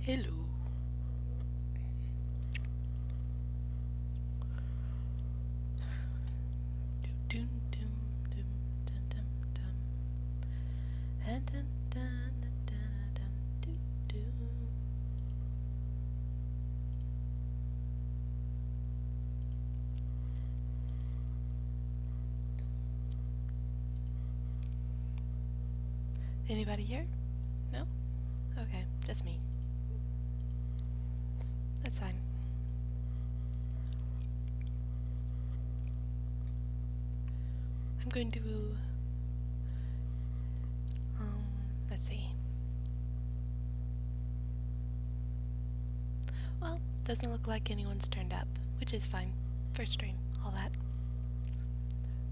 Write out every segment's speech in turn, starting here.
Hello. Dun, dun, dun, dun, dun, dun. Dun, dun, dun, dun, dun, dun, dun. Anybody here? No? Okay, just me. That's fine. I'm going to let's see. Well, doesn't look like anyone's turned up, which is fine. First stream, all that.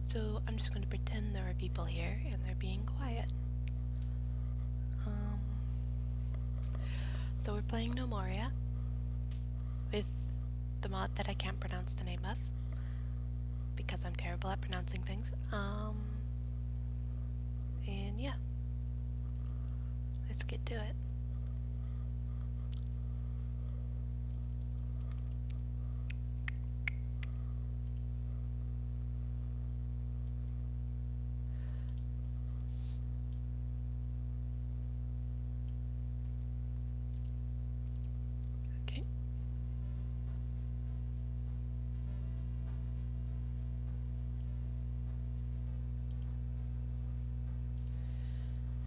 So I'm just going to pretend there are people here and they're being quiet. So we're playing Gnomoria with the mod that I can't pronounce the name of because I'm terrible at pronouncing things. And yeah, let's get to it. Okay.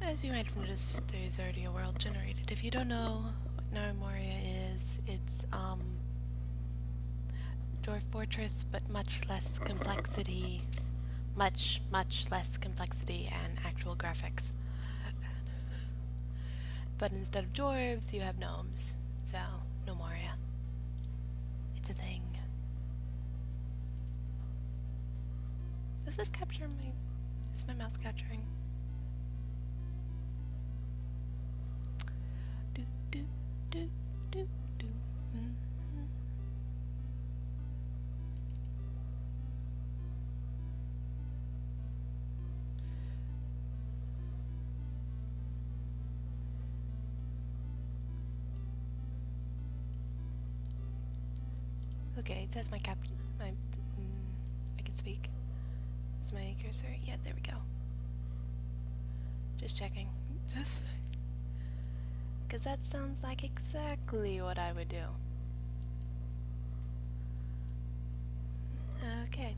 As you might have noticed, there's already a world generated. If you don't know what Gnomoria is, it's Dwarf Fortress, but much less complexity, much less complexity and actual graphics. But instead of dwarves, you have gnomes. So, Gnomoria. It's a thing. Does this capture my... Is my mouse capturing? Do, do, do, do, do. Okay, it says my I can speak. Is my cursor? Yeah, there we go. Just checking. Just... Because that sounds like exactly what I would do. Okay.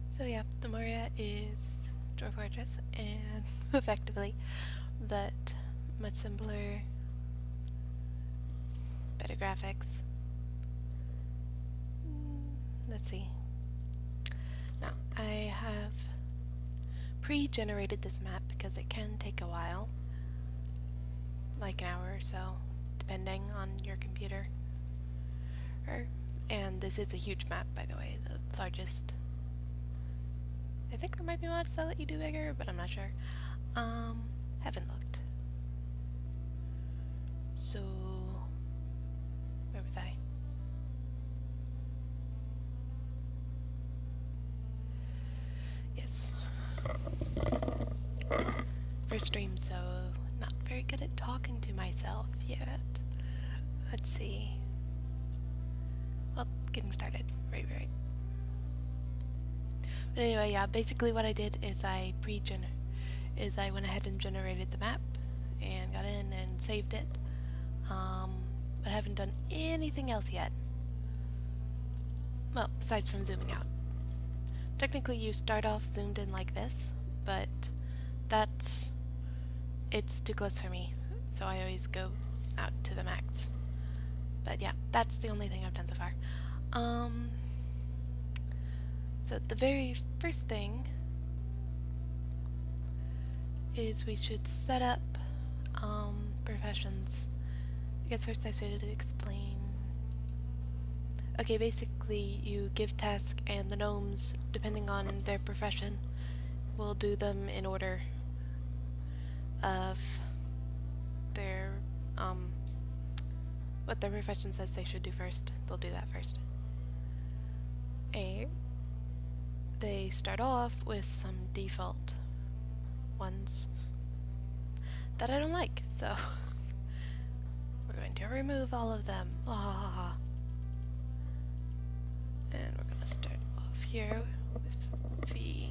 So yeah, Gnomoria is Dwarf Fortress, and effectively, but much simpler, better graphics. Let's see. Now, I have pre-generated this map because it can take a while, like an hour or so, depending on your computer. And this is a huge map, by the way, the largest. I think there might be mods that let you do bigger, but I'm not sure. Haven't looked. So, where was I? Yes. First stream, so not very good at talking to myself yet. Let's see. Well, getting started. Right. But anyway, yeah, basically what I did is I went ahead and generated the map and got in and saved it. But I haven't done anything else yet. Well, besides from zooming out. Technically you start off zoomed in like this, but it's too close for me, so I always go out to the max. But yeah, that's the only thing I've done so far. So the very first thing is we should set up professions. I guess first I should explain. Okay, basically you give tasks and the gnomes, depending on their profession, will do them in order of their what their profession says they should do first. They'll do that first. They start off with some default ones that I don't like, so we're going to remove all of them. Ah. And we're gonna start off here with the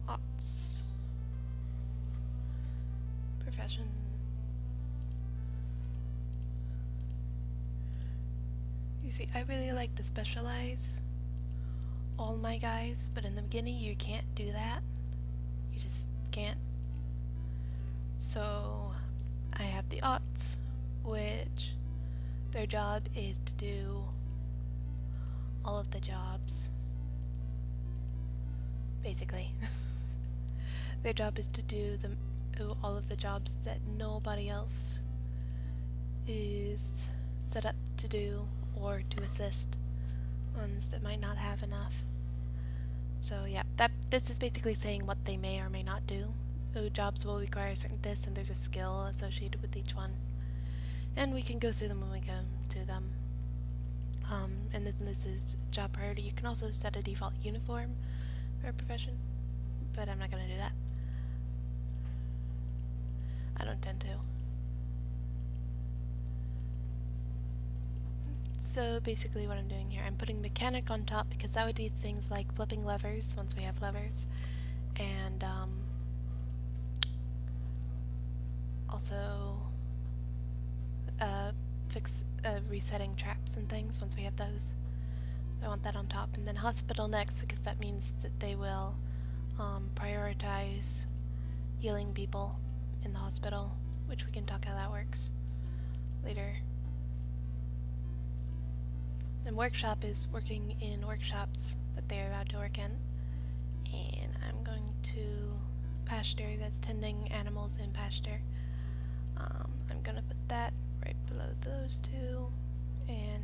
ops profession. You see, I really like to specialize all my guys, but in the beginning you can't do that. You just can't. So I have the aughts, which their job is to do all of the jobs. Basically. Their job is to do all of the jobs that nobody else is set up to do, or to assist ones that might not have enough. So yeah, this is basically saying what they may or may not do. Jobs will require certain this, and there's a skill associated with each one. And we can go through them when we come to them. And then this is job priority. You can also set a default uniform for a profession, but I'm not going to do that. I don't tend to. So basically what I'm doing here, I'm putting mechanic on top because that would do things like flipping levers once we have levers, and also resetting traps and things once we have those. I want that on top, and then hospital next because that means that they will prioritize healing people in the hospital, which we can talk how that works later. Then workshop is working in workshops that they're allowed to work in, and I'm going to pasture, that's tending animals in pasture. I'm gonna put that right below those two, and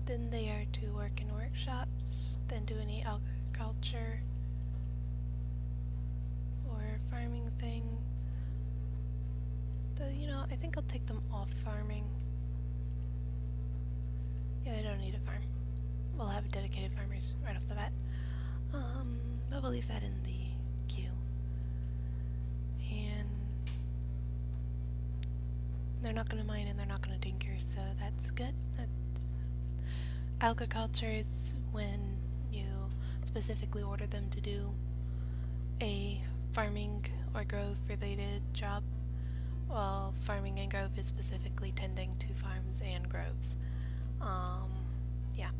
then they are to work in workshops, then do any agriculture or farming thing. Though, you know, I think I'll take them off farming. Yeah, they don't need a farm. We'll have dedicated farmers right off the bat. But we'll leave that in the queue. And they're not going to mine and they're not going to tinker, so that's good. Agriculture is when you specifically order them to do a farming or grove related job, while farming and grove is specifically tending to farms and groves. Yeah.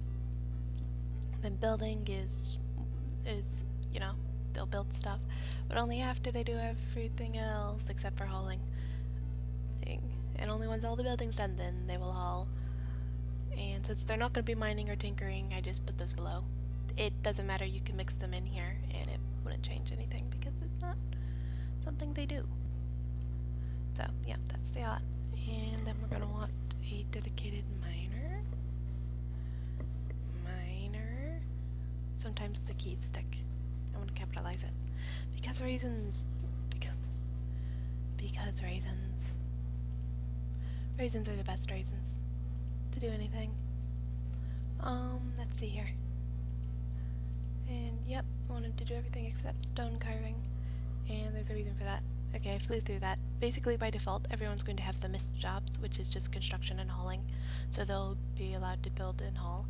Then building is, you know, they'll build stuff, but only after they do everything else except for hauling. And only once all the building's done, then they will haul. And since they're not going to be mining or tinkering, I just put those below. It doesn't matter, you can mix them in here, and it wouldn't change anything because it's not something they do. So, yeah, that's the odd. And then we're going to want a dedicated miner. Sometimes the keys stick. I want to capitalize it. Because reasons. Because reasons. Reasons are the best reasons to do anything. Let's see here. And yep, I wanted to do everything except stone carving. And there's a reason for that. Okay, I flew through that. Basically, by default, everyone's going to have the missed jobs, which is just construction and hauling. So they'll be allowed to build and haul.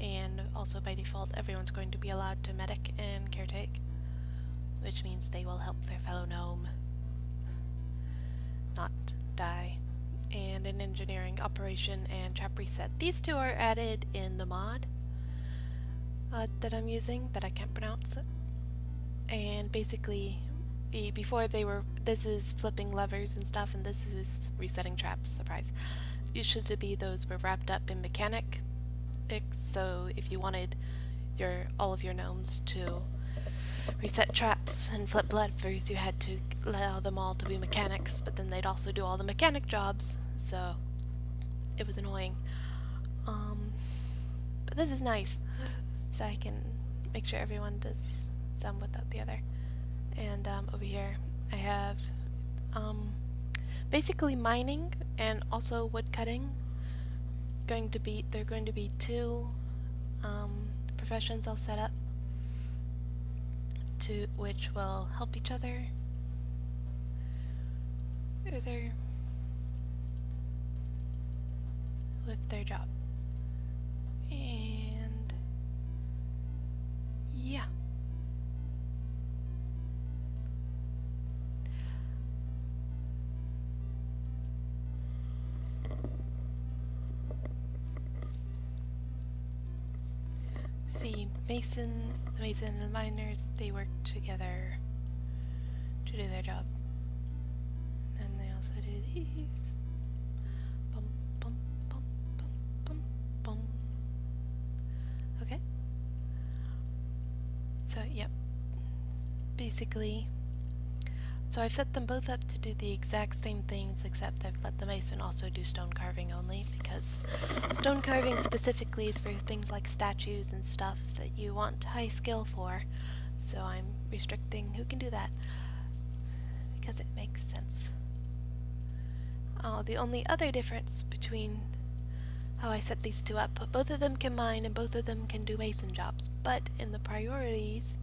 And also by default, everyone's going to be allowed to medic and caretake, which means they will help their fellow gnome not die. And in engineering, operation, and trap reset. These two are added in the mod that I'm using, that I can't pronounce it. And basically, before they were, this is flipping levers and stuff, and this is resetting traps, surprise. Usually be those were wrapped up in mechanic. So if you wanted all of your gnomes to reset traps and flip levers, you had to allow them all to be mechanics, but then they'd also do all the mechanic jobs, so it was annoying. But this is nice, so I can make sure everyone does some without the other. And over here I have basically mining and also wood cutting. They're going to be two professions I'll set up to which will help each other either with their job. And yeah. See, the mason and the miners, they work together to do their job. And they also do these. Bum, bum, bum, bum, bum, bum. Okay. So, yep. Basically, so I've set them both up to do the exact same things, except I've let the mason also do stone carving only, because stone carving specifically is for things like statues and stuff that you want high skill for, so I'm restricting who can do that, because it makes sense. The only other difference between how I set these two up, both of them can mine and both of them can do mason jobs, but in the priorities,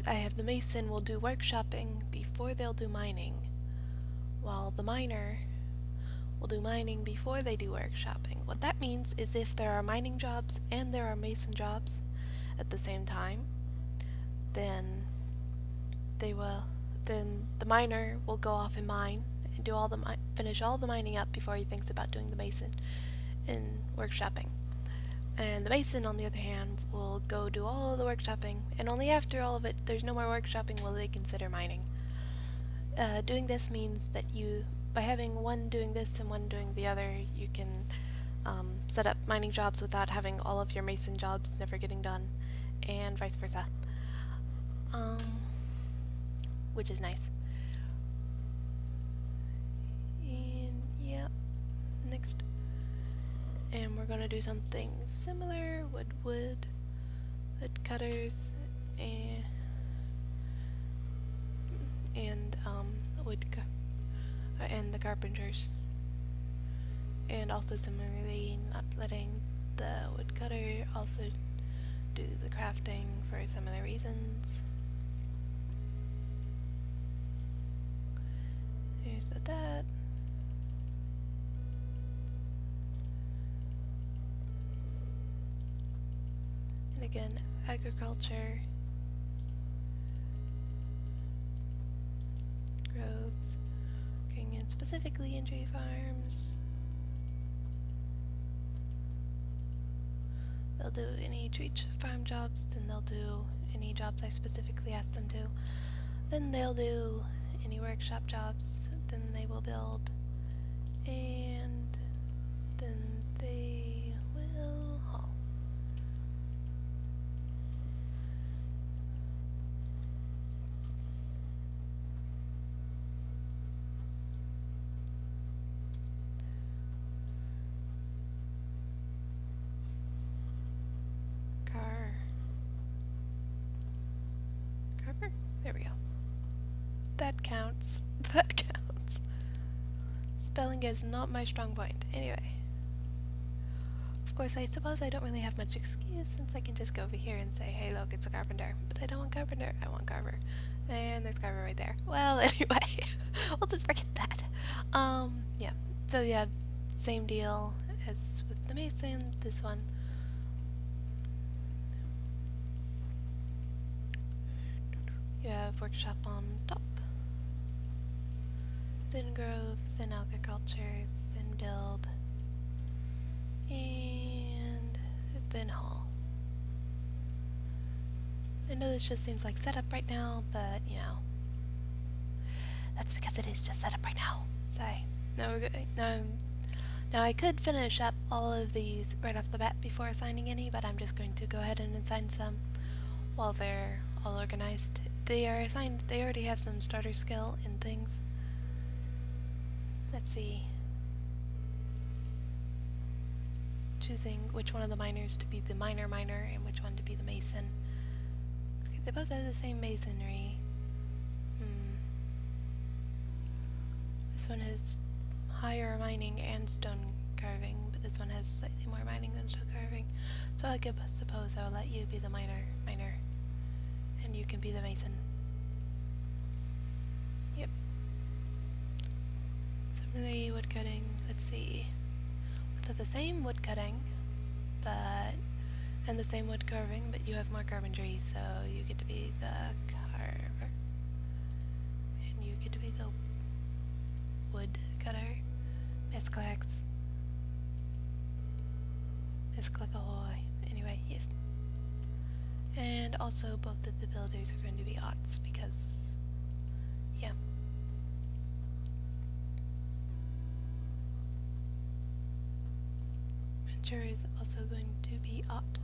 I have the mason will do workshopping before they'll do mining, while the miner will do mining before they do workshopping. What that means is if there are mining jobs and there are mason jobs at the same time, then the miner will go off and mine and do finish all the mining up before he thinks about doing the mason and workshopping. And the mason, on the other hand, will go do all of the workshopping, and only after all of it, there's no more workshopping, will they consider mining. Doing this means that by having one doing this and one doing the other, you can set up mining jobs without having all of your mason jobs never getting done, and vice versa. Which is nice. And yeah, next. And we're gonna do something similar, wood cutters, and the carpenters. And also similarly, not letting the woodcutter also do the crafting for similar reasons. Here's that. And again, agriculture, groves, working in specifically in tree farms. They'll do any tree farm jobs, then they'll do any jobs I specifically ask them to. Then they'll do any workshop jobs, then they will build, and then they will haul. Carver? There we go. That counts. That counts. Spelling is not my strong point. Anyway. Of course, I suppose I don't really have much excuse since I can just go over here and say, hey look, it's a carpenter. But I don't want carpenter, I want carver. And there's carver right there. Well, anyway, we'll just forget that. Yeah. So yeah, same deal as with the mason, this one. You have workshop on top, then grove, then agriculture, then build, and then haul. I know this just seems like setup right now, but you know, that's because it is just setup right now. Sorry. Now I could finish up all of these right off the bat before assigning any, but I'm just going to go ahead and assign some while they're all organized. They are assigned, they already have some starter skill and things. Let's see. Choosing which one of the miners to be the miner and which one to be the mason. Okay, they both have the same masonry. This one is higher mining and stone carving, but this one has slightly more mining than stone carving. So I suppose I'll let you be the miner, and you can be the mason. Yep. Similarly, wood cutting. Let's see. With the same wood cutting, and the same wood carving, but you have more carpentry, so you get to be the carver, and you get to be the wood cutter. Miss Clax. Miss Clack-ahoy. Anyway, yes. And also both of the builders are going to be odds because, yeah. Venture is also going to be odd.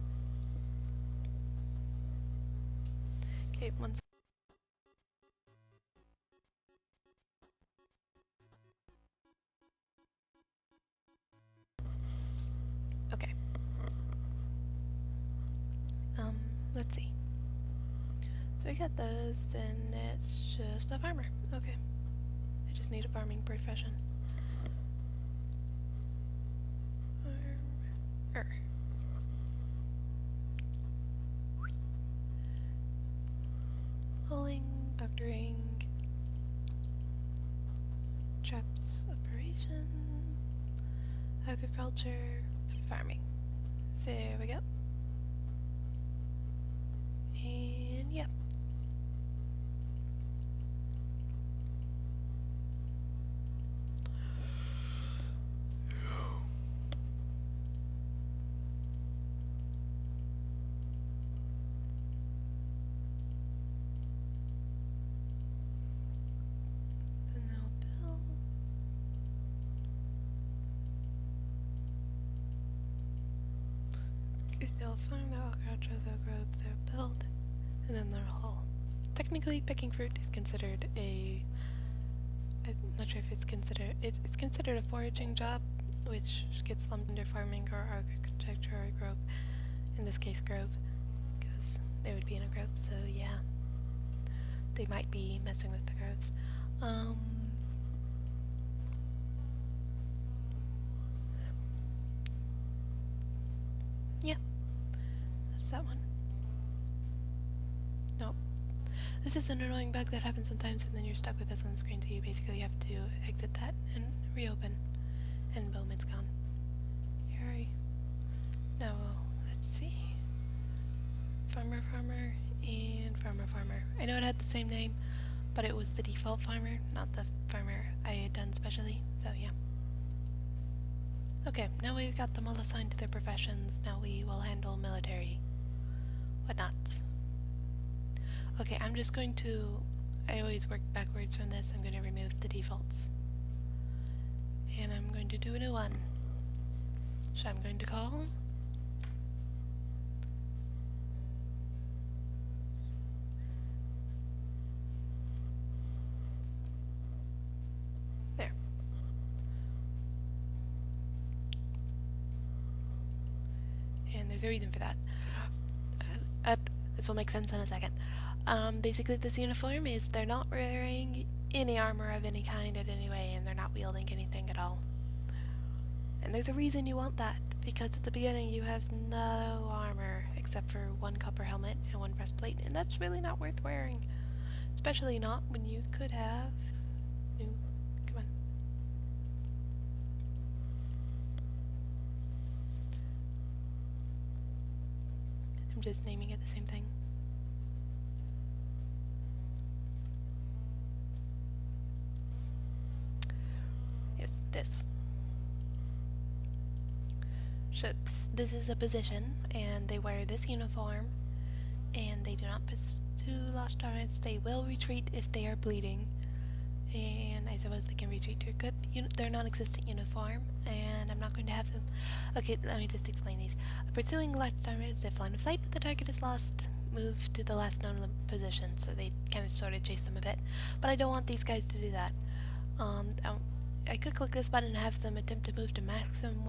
Okay, one second. Okay. Let's see. So we got those, then it's just the farmer. Okay. I just need a farming profession. Farmer. Hauling, doctoring, traps operation, agriculture, farming. There we go. And yeah. Then they'll build. They'll farm, they'll agriculture, they'll grow, they'll build, and then they'll haul. Technically, picking fruit is considered I'm not sure if it's considered a foraging job, which gets lumped under farming or architecture or grove. In this case, grove, because they would be in a grove. So yeah, they might be messing with the groves. Yeah, that's that one. Nope. This is an annoying bug that happens sometimes, and then you're stuck with this on the screen, so you basically have to exit that and reopen. And Bowman's gone. Yuri. Now, let's see. Farmer, and farmer. I know it had the same name, but it was the default farmer, not the farmer I had done specially, so yeah. Okay, now we've got them all assigned to their professions. Now we will handle military whatnots. Okay, I'm just going to... I always work backwards from this. I'm going to remove the defaults. And I'm going to do a new one. So I'm going to call... There. And there's a reason for that. This will make sense in a second. Basically this uniform is they're not wearing any armor of any kind in any way, and they're not wielding anything at all. And there's a reason you want that, because at the beginning you have no armor except for one copper helmet and one breastplate, and that's really not worth wearing. Especially not when you could have... No, come on. I'm just naming it the same thing. Yes, this. So this is a position, and they wear this uniform, and they do not pursue lost targets. They will retreat if they are bleeding, and I suppose they can retreat to equip their non-existent uniform, and I'm not going to have them... Okay, let me just explain these. Pursuing lost targets, if line of sight but the target is lost, move to the last known position, so they kind of sort of chase them a bit. But I don't want these guys to do that. I could click this button and have them attempt to move to maximum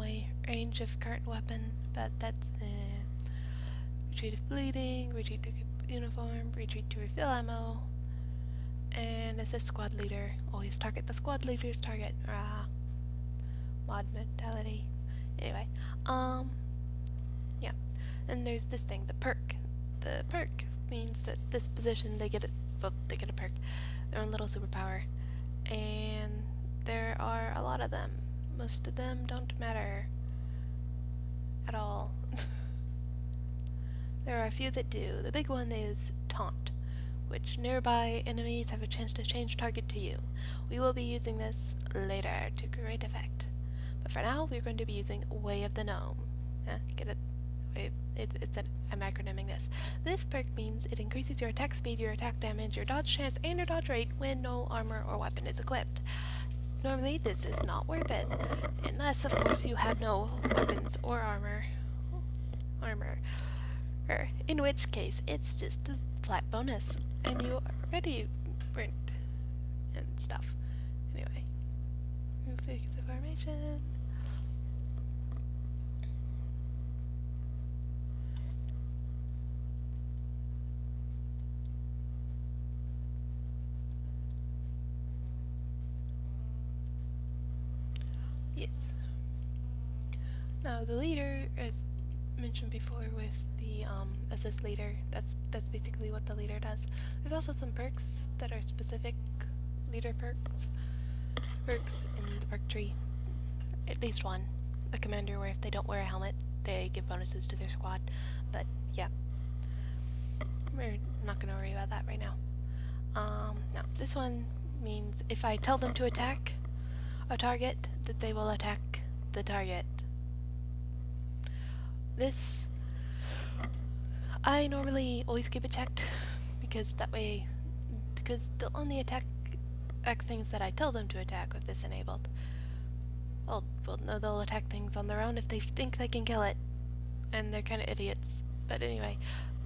range of current weapon, but that's... Retreat if bleeding, retreat to uniform, retreat to refill ammo, and assist squad leader. Always target the squad leader's target. Mod mentality. Anyway, yeah. And there's this thing, the perk. The perk means that this position they get a perk, their own little superpower, and there are a lot of them. Most of them don't matter at all. There are a few that do. The big one is Taunt, which nearby enemies have a chance to change target to you. We will be using this later to great effect. But for now, we're going to be using Way of the Gnome. Get it? I'm acronyming this. This perk means it increases your attack speed, your attack damage, your dodge chance, and your dodge rate when no armor or weapon is equipped. Normally, this is not worth it, unless, of course, you have no weapons or armor. In which case, it's just a flat bonus, and you are already burnt and stuff. Anyway, fix the formation. Yes. Now the leader, as mentioned before with the assist leader, that's basically what the leader does. There's also some perks that are specific leader perks in the perk tree. At least one. A commander where if they don't wear a helmet, they give bonuses to their squad. But yeah, we're not going to worry about that right now. No, this one means if I tell them to attack a target, that they will attack the target. This, I normally always keep it checked, because that way, because they'll only attack things that I tell them to attack with this enabled. Well, no, they'll attack things on their own if they think they can kill it, and they're kind of idiots. But anyway,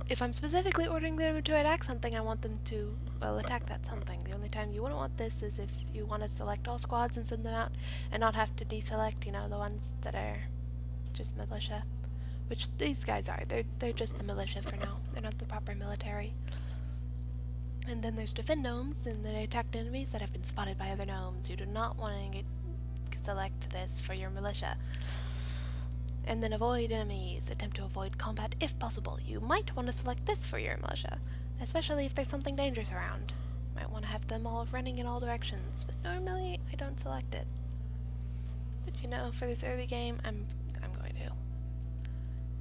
if I'm specifically ordering them to attack something, I want them to, well, attack that something. The only time you wouldn't want this is if you want to select all squads and send them out, and not have to deselect, you know, the ones that are just militia. Which these guys are. They're just the militia for now. They're not the proper military. And then there's defend gnomes, and they attack enemies that have been spotted by other gnomes. You do not want to select this for your militia. And then avoid enemies. Attempt to avoid combat if possible. You might want to select this for your militia, especially if there's something dangerous around. You might want to have them all running in all directions, but normally I don't select it. But you know, for this early game, I'm going to.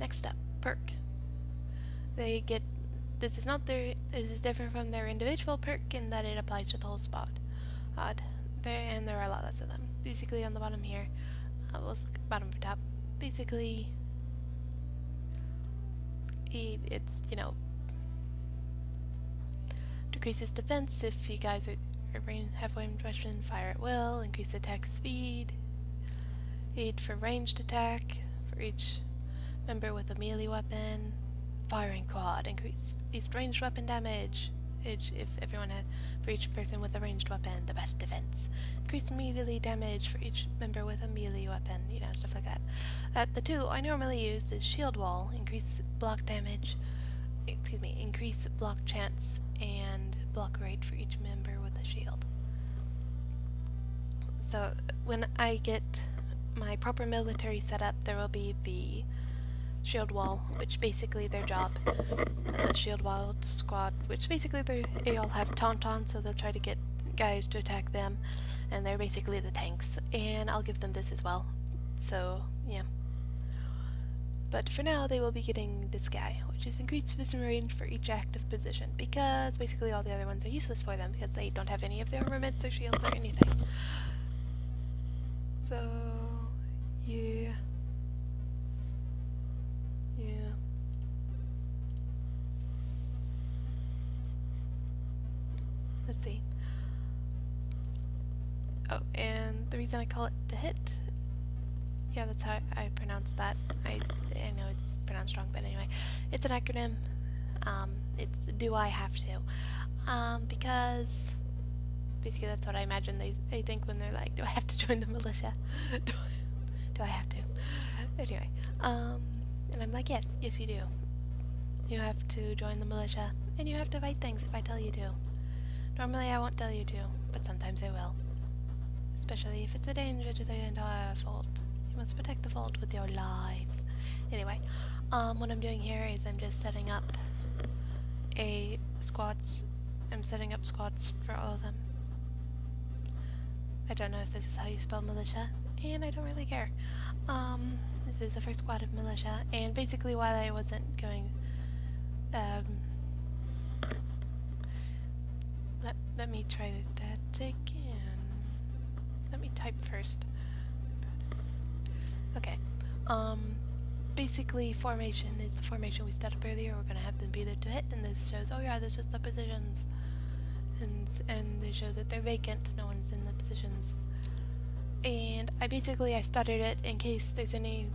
Next up, perk. They get, this is different from their individual perk in that it applies to the whole squad. And there are a lot less of them. Basically on the bottom here, bottom for top, basically, it's, you know, decreases defense if you guys have range weapon, fire at will, increase attack speed, aid for ranged attack for each member with a melee weapon, firing quad, increased ranged weapon damage, if everyone had, for each person with a ranged weapon, the best defense, increased melee damage for each member with a melee weapon, you know, stuff like that. The two I normally use is shield wall, increase block damage, increase block chance, and block rate for each member with a shield. So when I get my proper military setup, there will be the shield wall, which basically their job, and the shield wall squad, which basically they all have taunt on, so they'll try to get guys to attack them, and they're basically the tanks, and I'll give them this as well. So yeah, but for now they will be getting this guy, which is increased vision range for each active position, because basically all the other ones are useless for them because they don't have any of their armaments or shields or anything. So yeah. Let's see. Oh, and the reason I call it to hit, yeah, that's how I pronounce that. I know it's pronounced wrong, but anyway, it's an acronym. It's do I have to? Because basically that's what I imagine they think when they're like, do I have to join the militia? do I have to? Anyway, and I'm like, yes, you do. You have to join the militia, and you have to fight things if I tell you to. Normally I won't tell you to, but sometimes I will. Especially if it's a danger to the entire fault. You must protect the vault with your lives. Anyway, what I'm doing here is I'm just setting up I'm setting up squads for all of them. I don't know if this is how you spell militia, and I don't really care. This is the first squad of militia, and basically while I wasn't going, let me try that again. Let me type first. Okay. Basically formation is the formation we set up earlier. We're gonna have them be there to hit, and this shows, oh yeah, this is the positions. And they show that they're vacant, no one's in the positions. And I started it in case there's any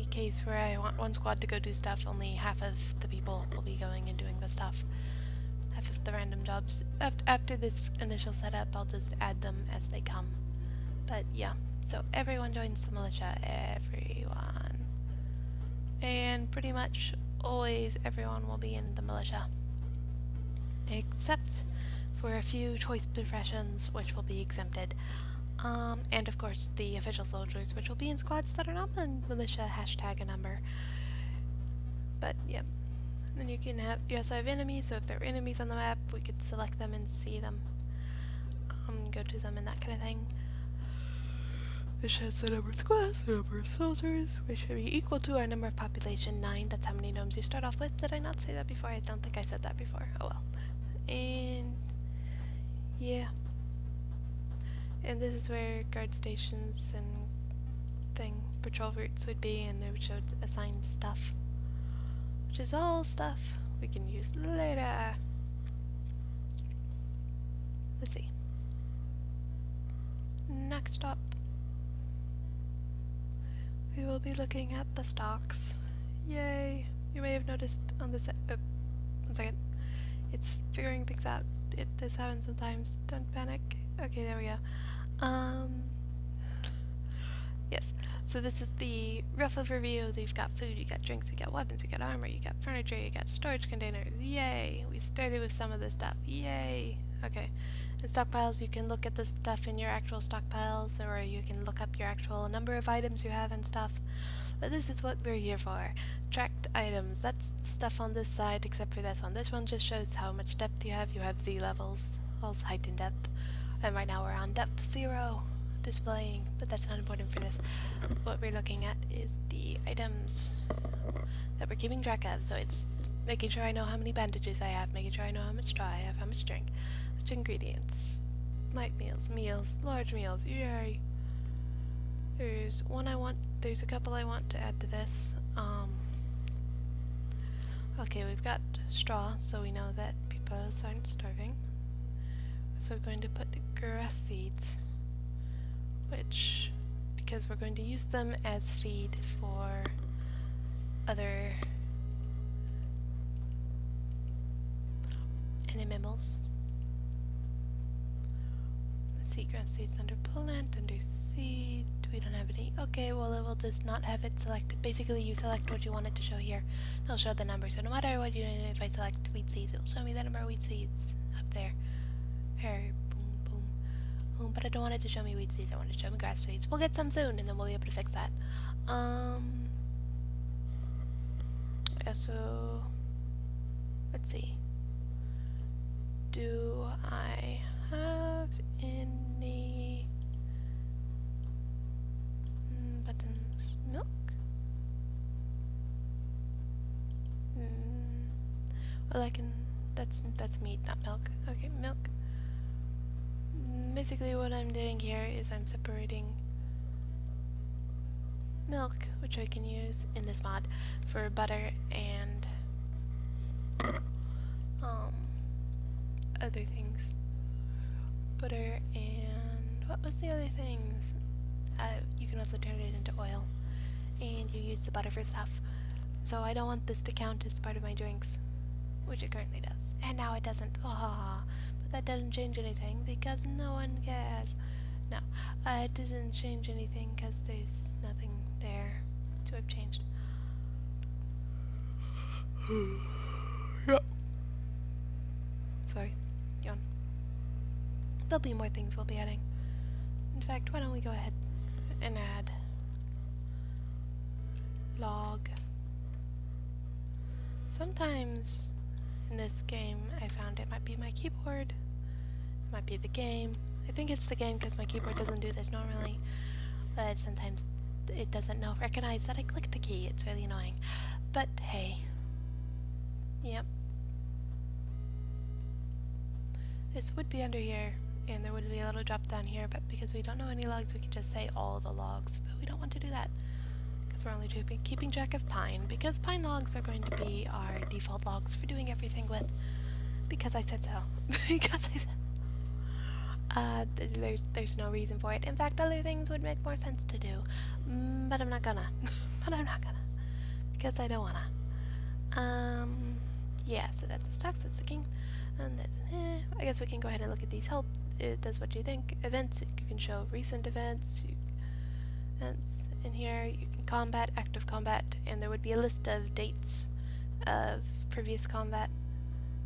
case where I want one squad to go do stuff, only half of the people will be going and doing the stuff. Half of the random jobs. After this initial setup, I'll just add them as they come. But yeah, so everyone joins the militia, everyone. And pretty much always everyone will be in the militia. Except for a few choice professions which will be exempted. And of course the official soldiers, which will be in squads that are not in militia hashtag a number. But yeah. Then you also have enemies, so if there are enemies on the map, we could select them and see them. Go to them and that kind of thing. This shows the number of squads, the number of soldiers, which should be equal to our number of population, 9. That's how many gnomes you start off with. Did I not say that before? I don't think I said that before. Oh well. And yeah. And this is where guard stations and patrol routes would be, and it would show assigned stuff. Which is all stuff we can use later. Let's see. Next up, we will be looking at the stocks. Yay! You may have noticed on this. 1 second. It's figuring things out. This happens sometimes. Don't panic. Okay, there we go. Yes. So this is the rough overview. You've got food, you got drinks, you got weapons, you got armor, you got furniture, you got storage containers. Yay! We started with some of this stuff. Yay! Okay. In stockpiles, you can look at the stuff in your actual stockpiles, or you can look up your actual number of items you have and stuff. But this is what we're here for. Tracked items. That's stuff on this side, except for this one. This one just shows how much depth you have. You have Z levels, also height and depth. And right now we're on depth 0. Displaying, but that's not important for this. What we're looking at is the items that we're keeping track of, so it's making sure I know how many bandages I have, making sure I know how much straw I have, how much drink, which ingredients, light meals, large meals, yay! There's a couple I want to add to this. Okay, we've got straw, so we know that people aren't starving. So we're going to put grass seeds, which, because we're going to use them as feed for other animals. Let's see, grass seeds under plant, under seed. We don't have any. Okay, well it will just not have it selected. Basically, you select what you want it to show here. It'll show the number. So no matter what you do, if I select wheat seeds, it'll show me the number of wheat seeds up there. Here, boom, boom. But I don't want it to show me wheat seeds. I want it to show me grass seeds. We'll get some soon, and then we'll be able to fix that. Yeah, so let's see. Do I have any buttons? Milk? Well, I can. That's meat, not milk. Okay, milk. Basically, what I'm doing here is I'm separating milk, which I can use in this mod, for butter and other things. Butter and what was the other things? You can also turn it into oil, and you use the butter for stuff. So I don't want this to count as part of my drinks, which it currently does. And now it doesn't. Ah, but that doesn't change anything because no one cares. No, it doesn't change anything because there's nothing there to have changed. Yep. Sorry, yawn. There'll be more things we'll be adding. In fact, why don't we go ahead and add log. Sometimes in this game I found it might be my keyboard, it might be the game. I think it's the game because my keyboard doesn't do this normally, but sometimes it doesn't recognize that I clicked a key. It's really annoying. But hey. Yep. This would be under here, and there would be a little drop down here, but because we don't know any logs, we can just say all the logs. But we don't want to do that, because we're only keeping track of pine, because pine logs are going to be our default logs for doing everything with, because I said so. Because I said there's no reason for it. In fact, other things would make more sense to do, but I'm not gonna. Because I don't wanna. Yeah, so that's the stocks, that's the king. And then, I guess we can go ahead and look at these help. It does what you think. Events, you can show recent events. Events in here, you can combat, active combat, and there would be a list of dates of previous combat.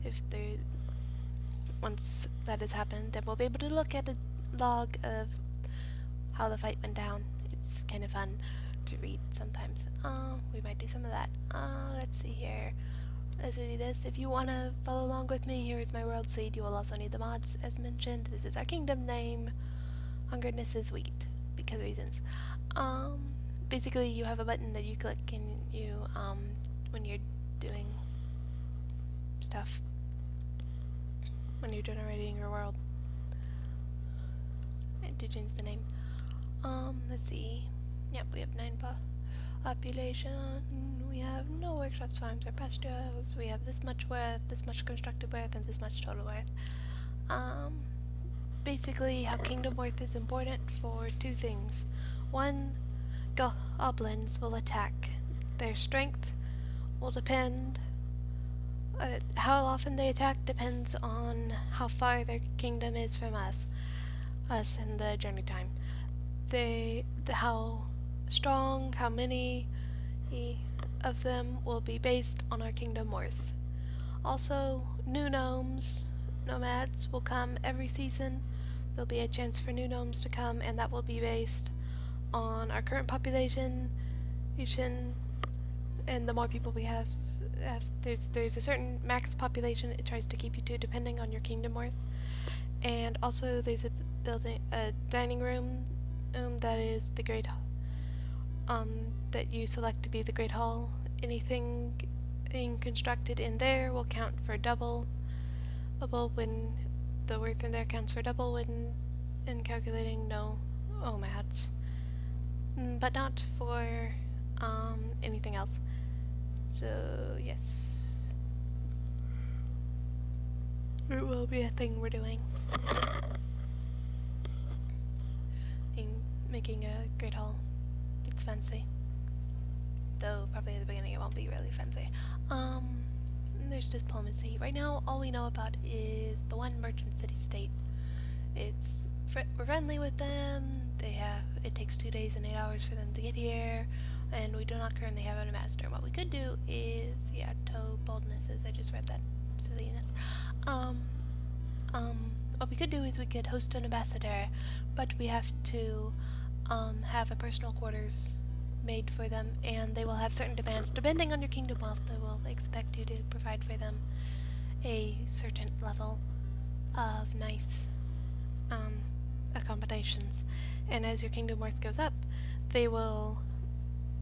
If there, once that has happened, then we'll be able to look at a log of how the fight went down. It's kind of fun to read sometimes. We might do some of that. Let's see here. Let's do this. If you want to follow along with me, here is my world seed. You will also need the mods, as mentioned. This is our kingdom name. Hungerness is wheat, because of reasons. Basically, you have a button that you click and you, when you're doing stuff. When you're generating your world. And to change the name. Let's see. Yep, we have 9 population. We have no workshops, farms, or pastures. We have this much worth, this much constructed worth, and this much total worth. Basically, how kingdom worth is important for 2 things. 1, goblins will attack. Their strength will depend. How often they attack depends on how far their kingdom is from us and the journey time. How strong, how many of them will be based on our kingdom worth. Also, new nomads will come every season. There'll be a chance for new gnomes to come, and that will be based on our current population, and the more people we have, there's a certain max population it tries to keep you to depending on your kingdom worth. And also there's a dining room that is the great that you select to be the great hall. Anything constructed in there will count for double when the worth in there counts for double when in calculating nomads, but not for anything else. So yes, it will be a thing we're doing. Making a great hall. It's fancy. Though probably at the beginning it won't be really fancy. There's diplomacy. Right now all we know about is the one merchant city-state. We're friendly with them. It takes 2 days and 8 hours for them to get here, and we do not currently have a master. What we could do is, toe boldnesses. I just read that silliness. What we could do is we could host an ambassador, but we have to have a personal quarters made for them, and they will have certain demands. Depending on your kingdom wealth, they will expect you to provide for them a certain level of nice accommodations. And as your kingdom worth goes up, they will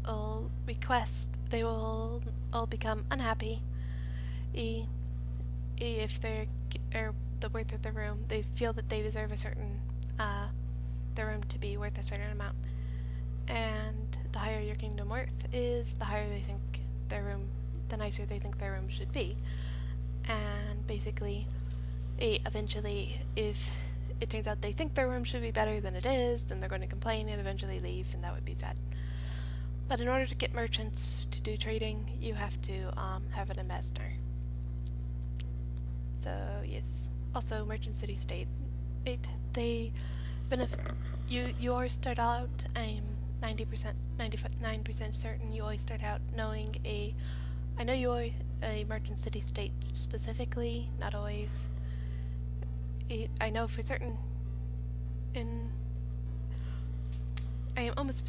all become unhappy if they're the worth of the room. They feel that they deserve a certain the room to be worth a certain amount, and the higher your kingdom worth is, the higher they think the nicer they think their room should be. And basically, eventually, if it turns out they think their room should be better than it is, then they're going to complain and eventually leave, and that would be sad. But in order to get merchants to do trading, you have to have an ambassador. So yes. Also, merchant city state. You always start out 99% certain. You always start out knowing I know you are a merchant city state specifically, not always. I know for certain. I am almost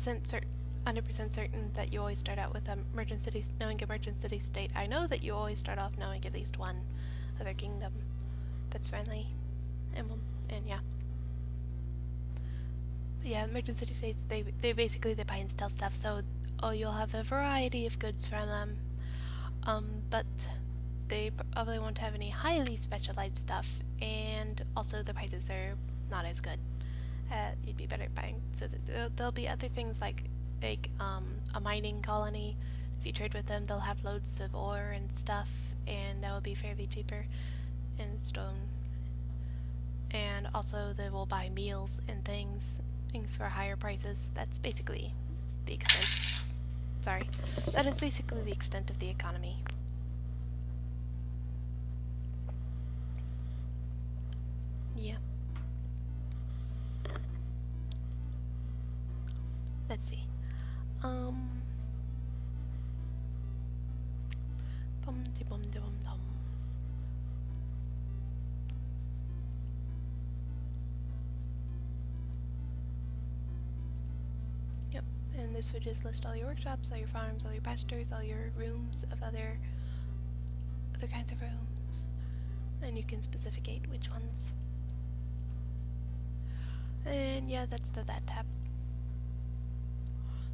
100% certain that you always start out with knowing emergency state. I know that you always start off knowing at least one other kingdom that's friendly, and yeah. But yeah, emergency states, they basically they buy and sell stuff, so you'll have a variety of goods from them, but they probably won't have any highly specialized stuff, and also the prices are not as good. You'd be better buying. So there'll be other things like a mining colony. If you trade with them, they'll have loads of ore and stuff, and that will be fairly cheaper, and stone. And also they will buy meals and things for higher prices. That's basically the extent. Sorry, that is basically the extent of the economy. Yeah. Let's see. Yep, and this would just list all your workshops, all your farms, all your pastures, all your rooms of other kinds of rooms, and you can specificate which ones. And yeah, that's that tab.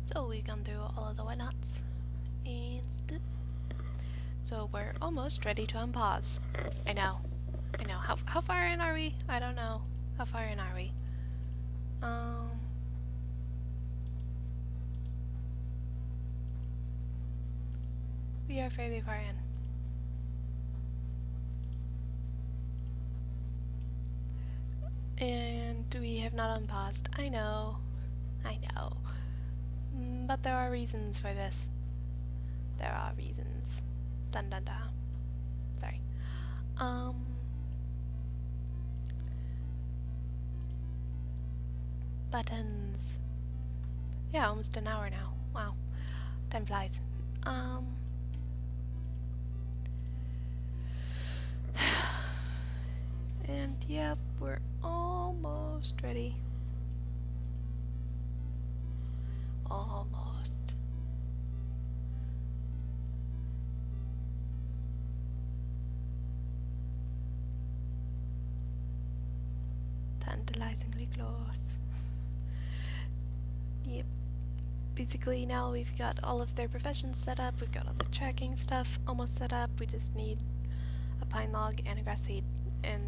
So we've gone through all of the whatnots and stuff. So we're almost ready to unpause. I know. How far in are we? I don't know. How far in are we? We are fairly far in. And we have not unpaused. I know. But there are reasons for this. There are reasons. Dun dun dun. Sorry. Buttons. Yeah, almost an hour now. Wow. Time flies. And yep, we're almost ready. Almost. Tantalizingly close. Yep. Basically now we've got all of their professions set up, we've got all the tracking stuff almost set up, we just need a pine log and a grass seed, and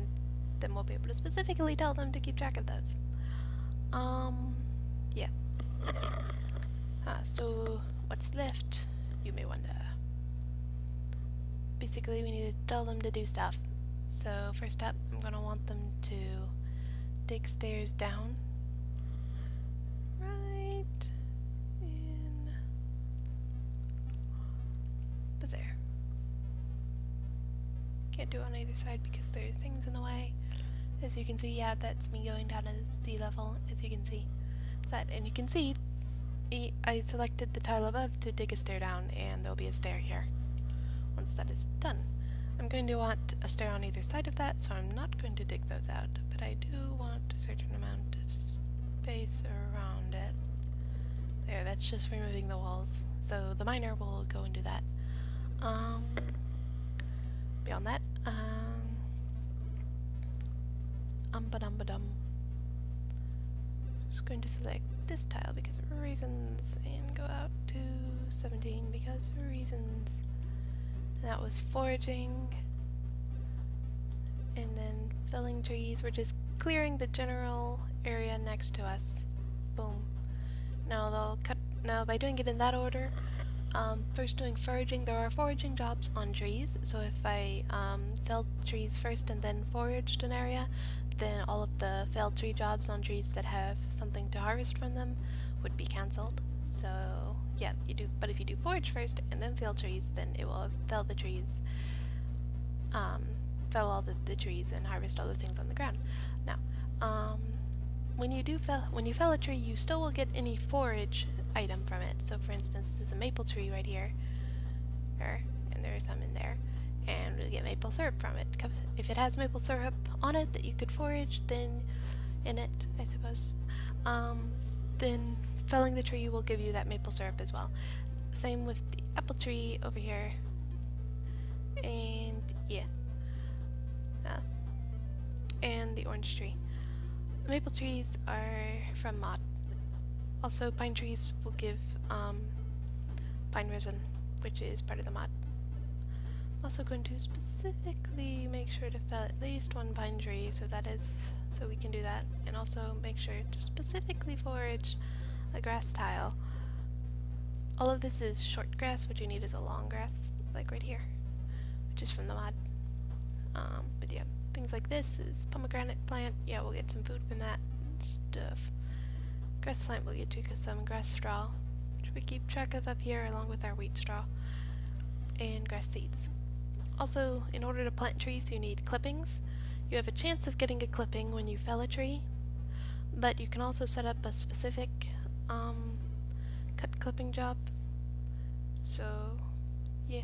then we'll be able to specifically tell them to keep track of those. Yeah. So what's left, you may wonder. Basically we need to tell them to do stuff. So first up, I'm gonna want them to dig stairs down. Right in there. Can't do it on either side because there are things in the way. As you can see, yeah, that's me going down to sea level, as you can see. And you can see I selected the tile above to dig a stair down, and there'll be a stair here once that is done. I'm going to want a stair on either side of that, so I'm not going to dig those out, but I do want a certain amount of space around it. There, that's just removing the walls, so the miner will go and do that. Beyond that, just going to select this tile because of reasons and go out to 17 because of reasons. And that was foraging, and then felling trees. We're just clearing the general area next to us. Boom. Now they'll cut. Now by doing it in that order, first doing foraging, there are foraging jobs on trees, so if I felled trees first and then foraged an area, then all of the felled tree jobs on trees that have something to harvest from them would be cancelled. So yeah, but if you do forage first and then fell trees, then it will fell the trees, fell all the trees and harvest all the things on the ground. Now, when you fell a tree, you still will get any forage item from it. So for instance, this is a maple tree right here, and there is some in there, and we'll get maple syrup from it. If it has maple syrup on it that you could forage, then in it, I suppose, then felling the tree will give you that maple syrup as well. Same with the apple tree over here. And yeah. And the orange tree. The maple trees are from mod. Also, pine trees will give pine resin, which is part of the mod. I'm also going to specifically make sure to fell at least one pine tree, so we can do that, and also make sure to specifically forage a grass tile. All of this is short grass. What you need is a long grass, like right here, which is from the mod. But yeah, things like this is pomegranate plant. Yeah, we'll get some food from that and stuff. Grass plant will get you some grass straw, which we keep track of up here along with our wheat straw, and grass seeds. Also, in order to plant trees, you need clippings. You have a chance of getting a clipping when you fell a tree, but you can also set up a specific cut clipping job. So, yeah.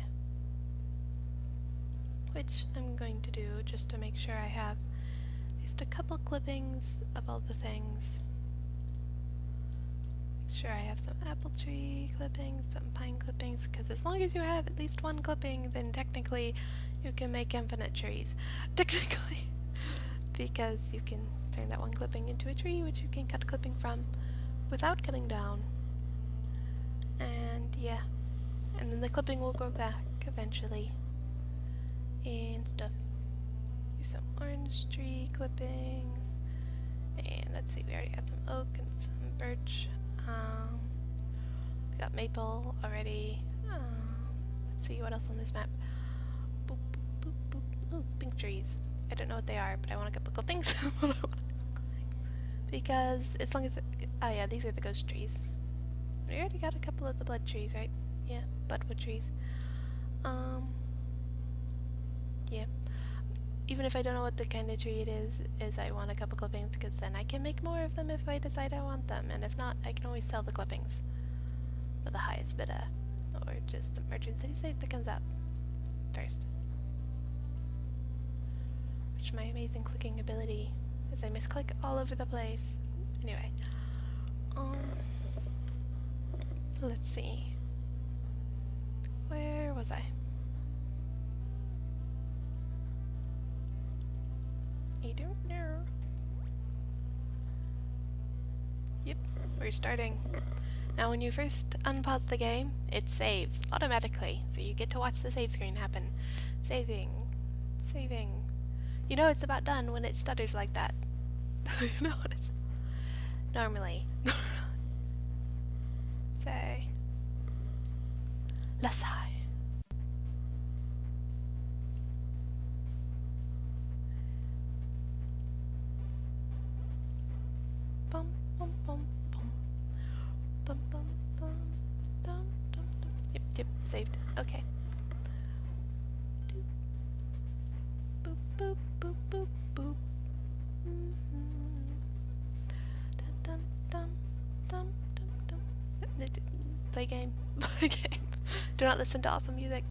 Which I'm going to do just to make sure I have at least a couple clippings of all the things. Make sure I have some apple tree clippings, some pine clippings, because as long as you have at least one clipping, then technically you can make infinite trees. Technically. Because you can turn that one clipping into a tree, which you can cut a clipping from without cutting down. And yeah. And then the clipping will grow back eventually. And stuff. Here's some orange tree clippings. And let's see, we already got some oak and some birch. We got maple already. Let's see what else on this map. Boop, boop, boop, boop. Ooh, pink trees. I don't know what they are, but I want a couple clippings. Because as long as oh yeah, these are the ghost trees. We already got a couple of the blood trees, right? Yeah, bloodwood trees. Yeah. Even if I don't know what the kind of tree it is I want a couple clippings, because then I can make more of them if I decide I want them, and if not, I can always sell the clippings for the highest bidder, or just the merchant city site that comes out first. Which my amazing clicking ability is I misclick all over the place. Anyway, let's see. Where was I? I don't know. Yep, we're starting. Now when you first unpause the game, it saves automatically, so you get to watch the save screen happen. Saving. You know it's about done when it stutters like that. You know what it's... Normally. Say. Lasai. Bum bum bum bum. Bum bum bum. Dum dum dum. Yep, saved. Okay. Boop boop boop boop boop. Dun dun dun dun dun dun. Play game. Play game. Do not listen to awesome music.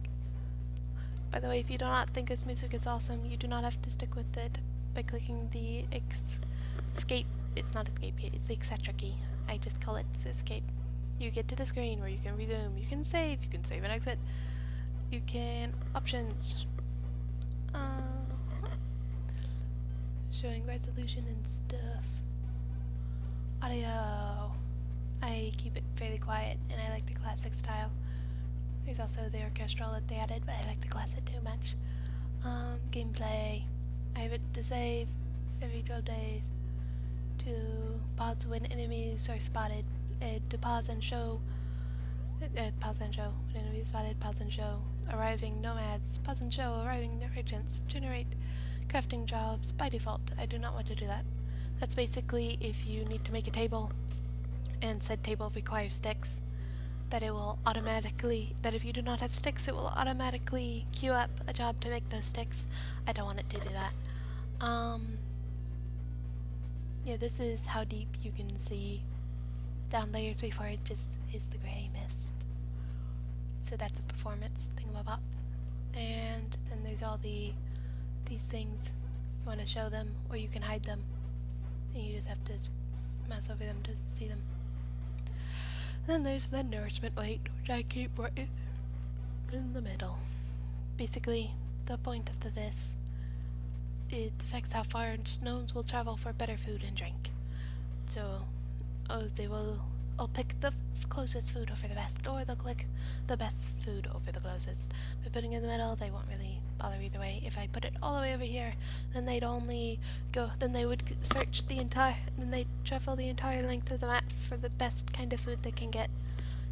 By the way, if you do not think this music is awesome, you do not have to stick with it by clicking the escape. It's not escape key, it's the etc key. I just call it escape. You get to the screen where you can resume, you can save and exit. You can options. Showing resolution and stuff. Audio. I keep it fairly quiet and I like the classic style. There's also the orchestral that they added, but I like the classic too much. Gameplay. I have it to save every 12 days. To pause when enemies are spotted. To pause and show. Pause and show. When enemies spotted, pause and show. Arriving nomads. Pause and show. Arriving merchants. Generate crafting jobs. By default, I do not want to do that. That's basically if you need to make a table and said table requires sticks, that it will automatically, that if you do not have sticks, it will automatically queue up a job to make those sticks. I don't want it to do that. Yeah, this is how deep you can see down layers before it just is the gray mist. So that's a performance thingamabop. And then there's all these things. You want to show them, or you can hide them. And you just have to mouse over them to see them. Then there's the nourishment weight, which I keep right in the middle. Basically, the point of this, it affects how far gnomes will travel for better food and drink. So, I'll pick the closest food over the best, or they'll click the best food over the closest. By putting it in the middle, they won't really bother either way. If I put it all the way over here, then they'd travel the entire length of the map for the best kind of food they can get.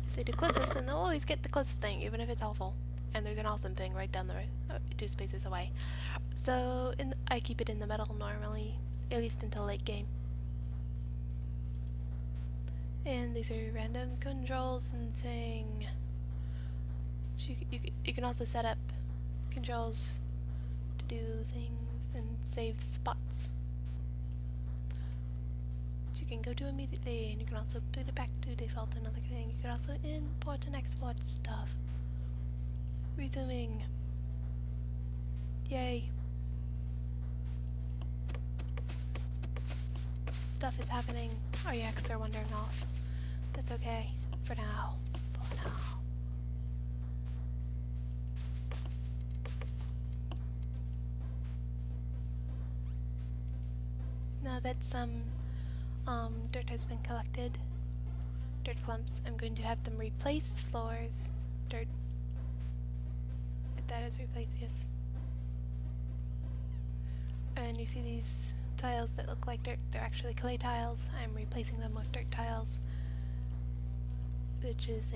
If they do closest, then they'll always get the closest thing, even if it's awful. And there's an awesome thing right down the road, 2 spaces away. So I keep it in the middle normally, at least until late game. And these are random controls and saying you can also set up controls to do things and save spots, which you can go to immediately, and you can also put it back to default and other thing. You can also import and export stuff. Resuming. Yay. Stuff is happening. Our yaks are wandering off. That's okay. For now. For now. Now that some dirt has been collected, dirt clumps, I'm going to have them replace floors. Dirt. That is replaced, yes. And you see these tiles that look like dirt, they're actually clay tiles. I'm replacing them with dirt tiles, which is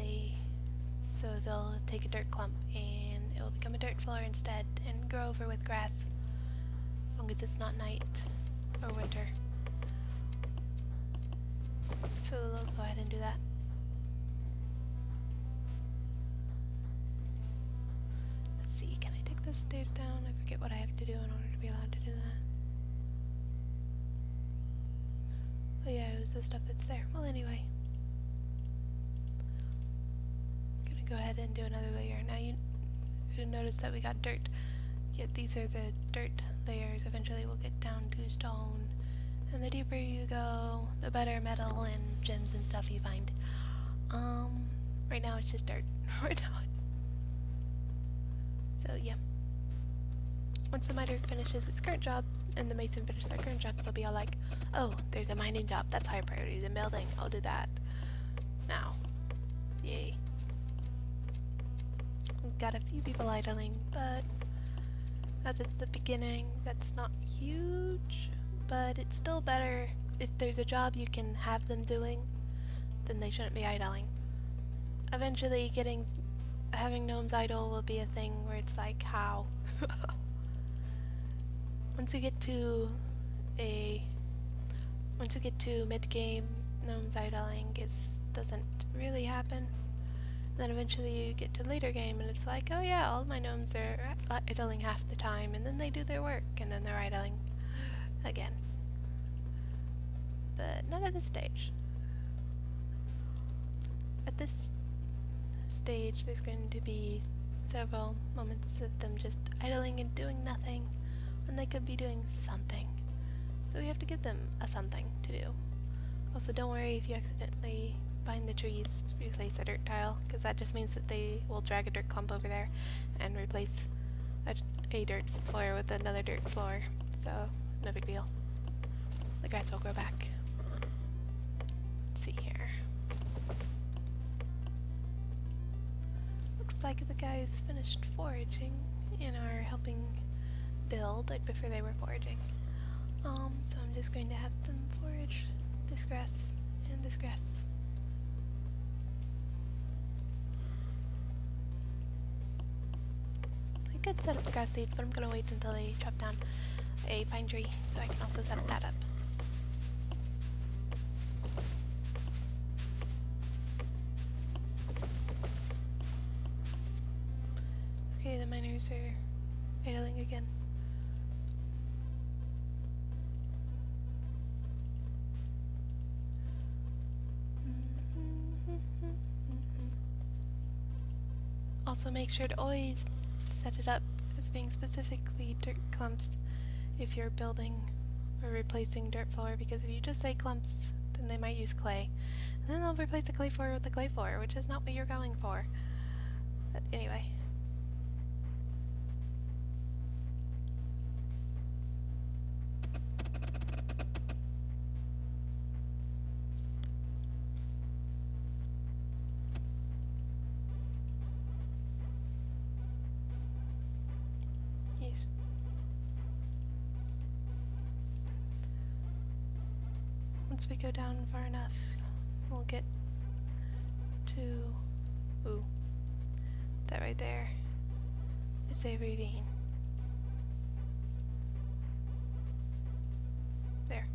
so they'll take a dirt clump and it will become a dirt floor instead and grow over with grass, as long as it's not night or winter. So they'll go ahead and do that. Let's see, can I take those stairs down? I forget what I have to do in order to be allowed to do that. Oh yeah, it was the stuff that's there. Well, anyway. Gonna go ahead and do another layer. Now you notice that we got dirt. Yet these are the dirt layers. Eventually we'll get down to stone. And the deeper you go, the better metal and gems and stuff you find. Right now it's just dirt. Right now. So yeah. Once the miner finishes its current job and the mason finishes their current jobs, they'll be all like, oh, there's a mining job, that's higher priority than building, I'll do that now. Yay. We've got a few people idling, but as it's the beginning, that's not huge, but it's still better if there's a job you can have them doing, then they shouldn't be idling. Eventually having gnomes idle will be a thing where it's like, how? Once you get to mid-game, gnomes idling doesn't really happen. Then eventually you get to later game and it's like, oh yeah, all my gnomes are idling half the time, and then they do their work, and then they're idling again. But not at this stage. At this stage, there's going to be several moments of them just idling and doing nothing when they could be doing something. So we have to give them a something to do. Also, don't worry if you accidentally find the trees to replace a dirt tile, because that just means that they will drag a dirt clump over there and replace a dirt floor with another dirt floor. So, no big deal. The grass will grow back. Let's see here. Looks like the guys finished foraging and are helping build. I'd prefer they were foraging. So I'm just going to have them forage this grass and this grass. I could set up the grass seeds, but I'm gonna wait until they chop down a pine tree so I can also set that up. Okay, the miners are idling again. Also make sure to always set it up as being specifically dirt clumps if you're building or replacing dirt floor, because if you just say clumps, then they might use clay. And then they'll replace the clay floor with the clay floor, which is not what you're going for. But anyway. Yes. Once we go down far enough, we'll get to... Ooh. That right there is a ravine. There.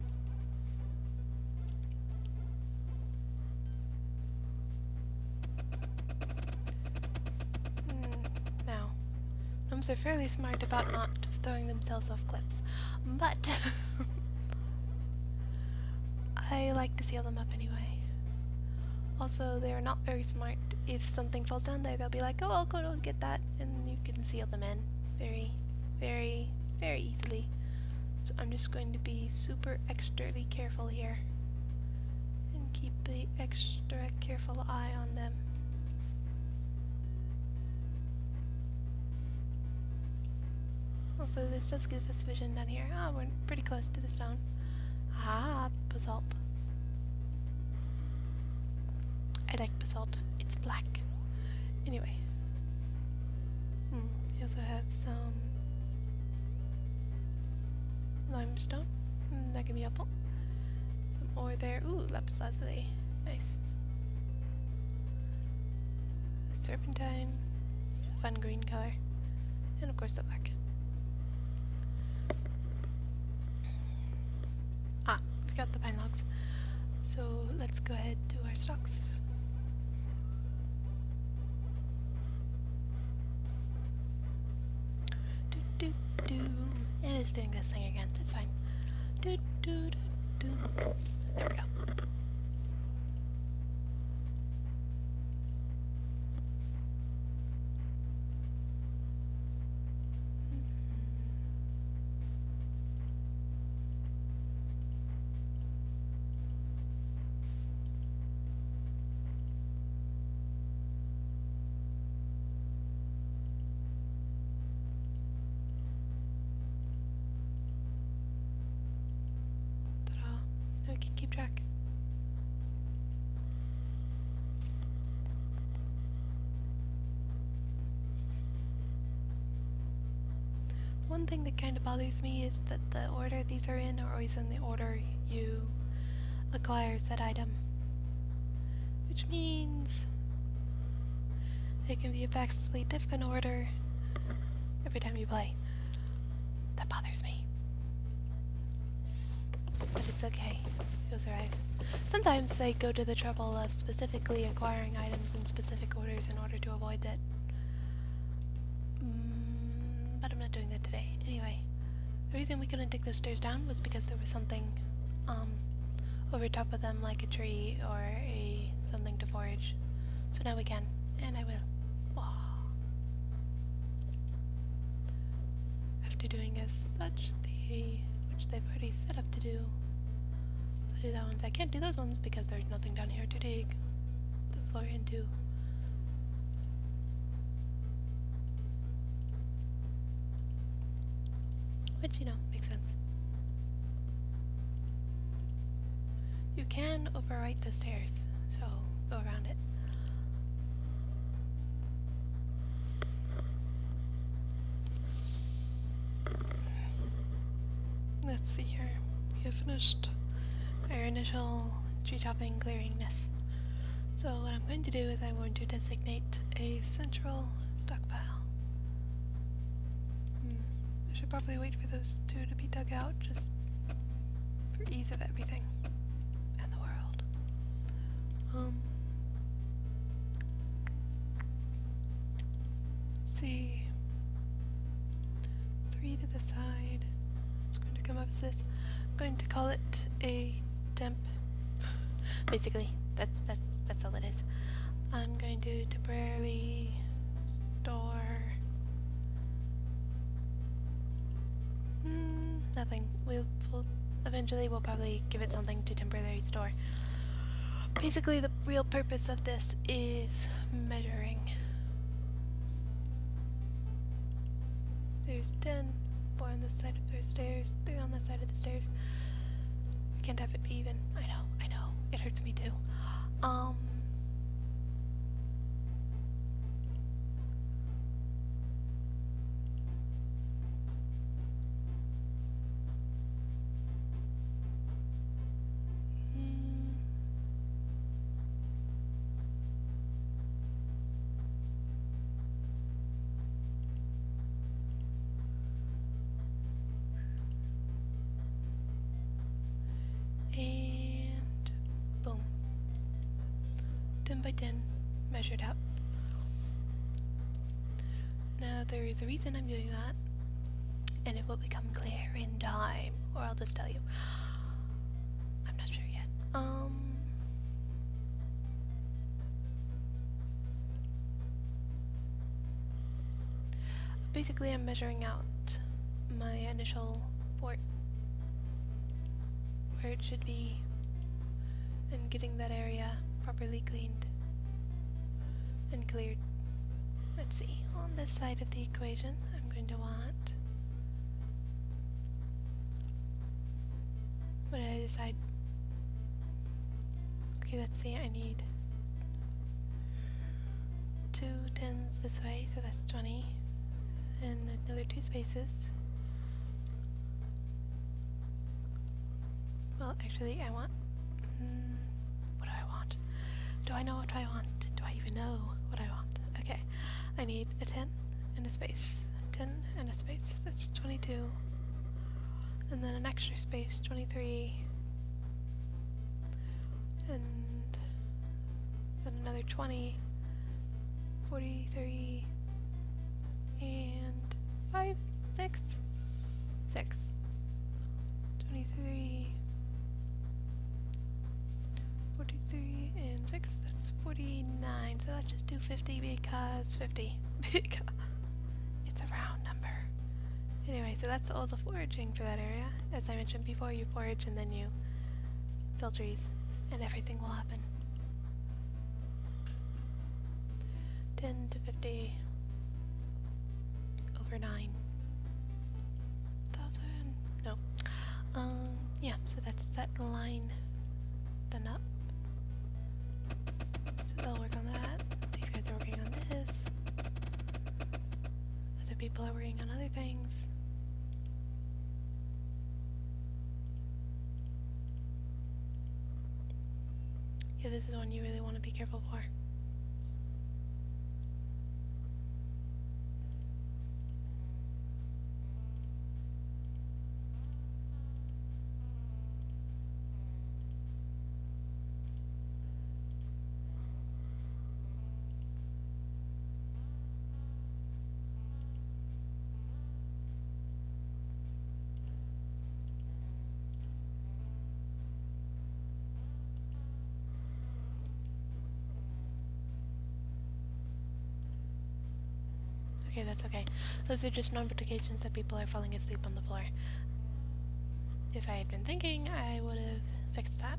Now, gnomes are fairly smart about not throwing themselves off cliffs, but I like to seal them up anyway. Also, they're not very smart. If something falls down there, they'll be like, oh, I'll go and get that, and you can seal them in very, very, very easily. So I'm just going to be super extrally careful here and keep an extra careful eye on them. Also, this does give us vision down here. Ah, we're pretty close to the stone. Ah, basalt. I like basalt. It's black. Anyway. We also have some limestone. That can be helpful. Some ore there. Ooh, lapis lazuli. Nice. Serpentine. It's a fun green color. And of course the black. Ah, we got the pine logs. So let's go ahead to our stocks. And it's doing this thing again. That's fine. There we go. We can keep track. One thing that kind of bothers me is that the order these are in are always in the order you acquire said item. Which means it can be a vastly different order every time you play. That bothers me. But it's okay. You'll survive. Sometimes they go to the trouble of specifically acquiring items in specific orders in order to avoid that. But I'm not doing that today. Anyway, the reason we couldn't take those stairs down was because there was something over top of them, like a tree or something to forage. So now we can, and I will. Oh. After doing as such, which they've already set up to do. I'll do that ones. I can't do those ones because there's nothing down here to dig the floor into. Which, you know, makes sense. You can overwrite the stairs, so go around it. Let's see here. We have finished our initial tree chopping clearingness. So what I'm going to do is I'm going to designate a central stockpile. I should probably wait for those two to be dug out, just for ease of everything and the world. Let's see. 3 to the side. It's going to come up as this. I'm going to call it a temp. Basically, that's all it is. I'm going to temporarily store nothing. We'll Eventually we'll probably give it something to temporarily store. Basically the real purpose of this is measuring. There's 10, 4 on this side of the stairs, 3 on that side of the stairs. We can't have it be even. I know. It hurts me too. And boom. 10 by 10 measured out. Now there is a reason I'm doing that, and it will become clear in time, or I'll just tell you. I'm not sure yet. Basically I'm measuring out my initial fort, where it should be, and getting that area properly cleaned and cleared. Let's see, on this side of the equation I'm going to want, what did I decide? Okay, let's see, I need 2 10s this way, so that's 20, and another 2 spaces. Well, actually I want, what do I want? Do I know what I want? Do I even know what I want? Okay, I need a 10 and a space. 10 and a space, that's 22. And then an extra space, 23. And then another 20, 43, and 5, 6, 23, 43, and 6, that's 49, so let's just do 50 because 50, because it's a round number. Anyway, so that's all the foraging for that area. As I mentioned before, you forage and then you fill trees, and everything will happen. 10 to 50 over 9,000. No. Yeah, so that's that line done up. So they'll work on that. These guys are working on this. Other people are working on other things. Yeah, this is one you really want to be careful for. Okay, that's okay. Those are just notifications that people are falling asleep on the floor. If I had been thinking, I would have fixed that.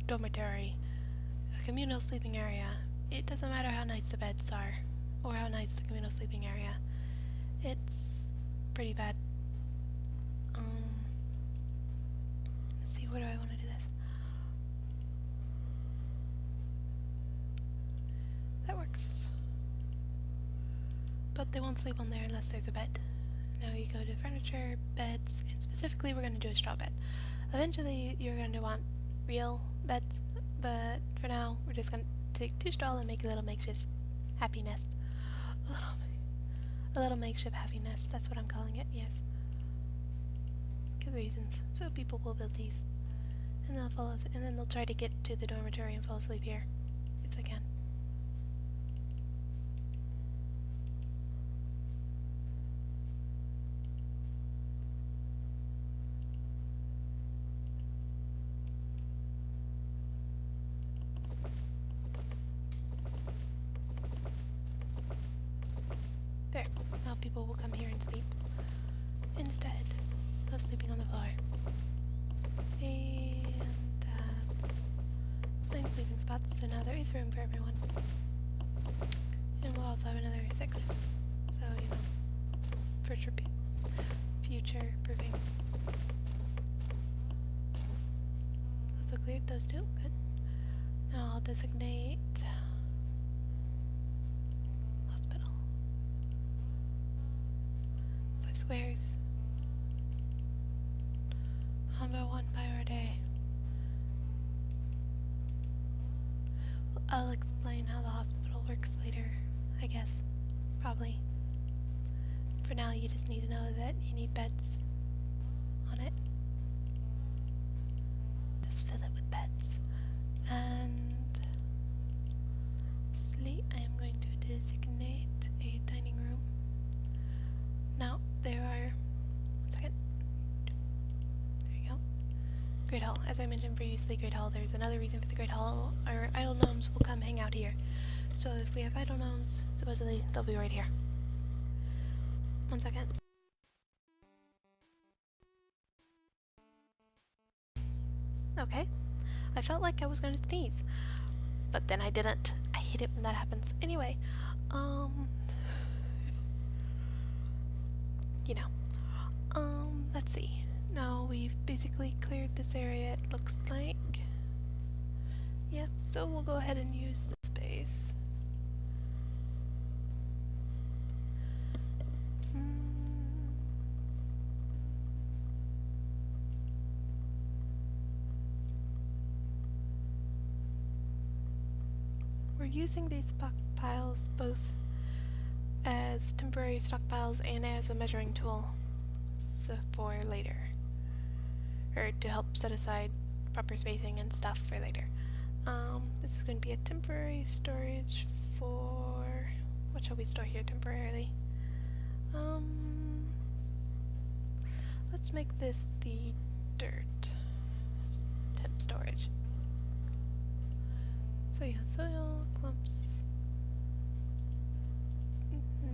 Dormitory. A communal sleeping area. It doesn't matter how nice the beds are, or how nice the communal sleeping area. It's pretty bad. Let's see, where do I want to do this? That works. But they won't sleep on there unless there's a bed. Now you go to furniture, beds, and specifically we're going to do a straw bed. Eventually you're going to want real beds, but for now we're just going to take 2 straw and make a little makeshift happy nest. A little makeshift happy nest, that's what I'm calling it, yes. Because reasons. So people will build these. And they'll follow, and then they'll try to get to the dormitory and fall asleep here, if they can. There. Now people will come here and sleep instead of sleeping on the floor. living spots, so now there is room for everyone. And we'll also have another 6. So, you know, for future proofing. Also cleared those 2. Good. Now I'll designate hospital. 5 squares. Combo 1 priority. I'll explain how the hospital works later, I guess. Probably. For now, you just need to know that you need beds on it. Just fill it with beds. And lastly, I am going to designate a dining room. Now, there are... 1 second. There you go. Great Hall. As I mentioned previously, Great Hall, there's another reason for the Great Hall. Our idle gnomes will come hang out here. So if we have idle gnomes, supposedly they'll be right here. 1 second. Okay. I felt like I was going to sneeze, but then I didn't. I hate it when that happens. Anyway, you know, let's see. Now we've basically cleared this area, it looks like. Yeah, so we'll go ahead and use the space. We're using these stockpiles both as temporary stockpiles and as a measuring tool so for later. Or to help set aside proper spacing and stuff for later. This is going to be a temporary storage for... What shall we store here temporarily? Let's make this the dirt temp storage. So yeah, soil, clumps,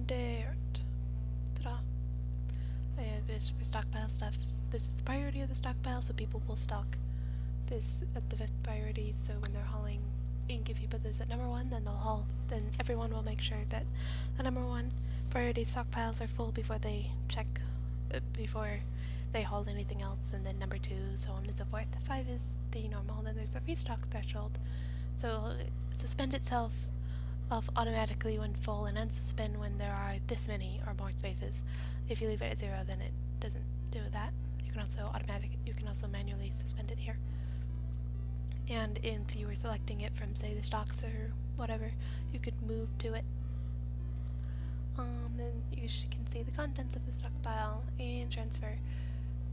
dirt. Ta-da. I have this for stockpile stuff. This is the priority of the stockpile, so people will stock this at the 5th priority, so when they're hauling ink, if you put this at number 1, then they'll haul, then everyone will make sure that the number 1 priority stockpiles are full before they check, before they haul anything else, and then number 2, so on and so forth. 5 is the normal, then there's a restock threshold, so it'll suspend itself off automatically when full and unsuspend when there are this many or more spaces. If you leave it at 0, then it doesn't do that. You can also manually suspend it here. And if you were selecting it from, say, the stocks or whatever, you could move to it. Then you can see the contents of the stockpile and transfer.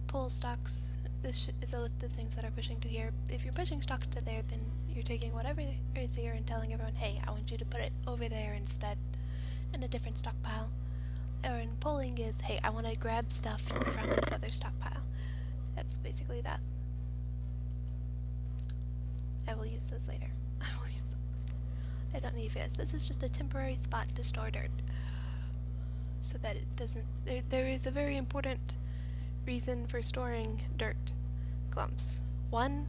Pull stocks. This is a list of things that are pushing to here. If you're pushing stocks to there, then you're taking whatever is here and telling everyone, hey, I want you to put it over there instead in a different stockpile. Or in pulling is, hey, I want to grab stuff from this other stockpile. That's basically that. I will use this later. I will use them. I don't need this. This is just a temporary spot to store dirt. So that it doesn't... There is a very important reason for storing dirt clumps. One,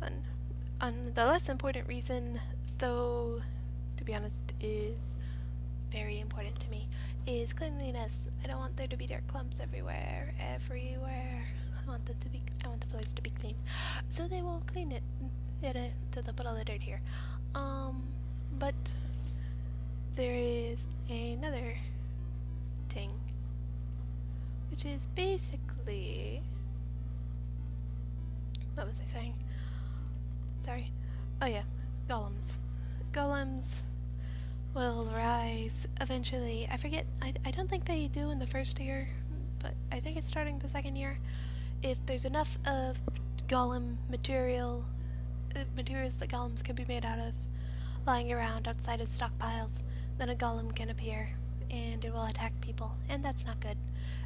the less important reason, though, to be honest, is very important to me, is cleanliness. I don't want there to be dirt clumps everywhere. I want the floors to be clean. So they will clean it. So they'll put all the dirt here. But there is another thing, which is basically... What was I saying? Sorry. Oh yeah, golems. Golems will rise eventually. I forget, I don't think they do in the first year, but I think it's starting the 2nd year. If there's enough of golem materials that golems can be made out of lying around outside of stockpiles, then a golem can appear and it will attack people, and that's not good.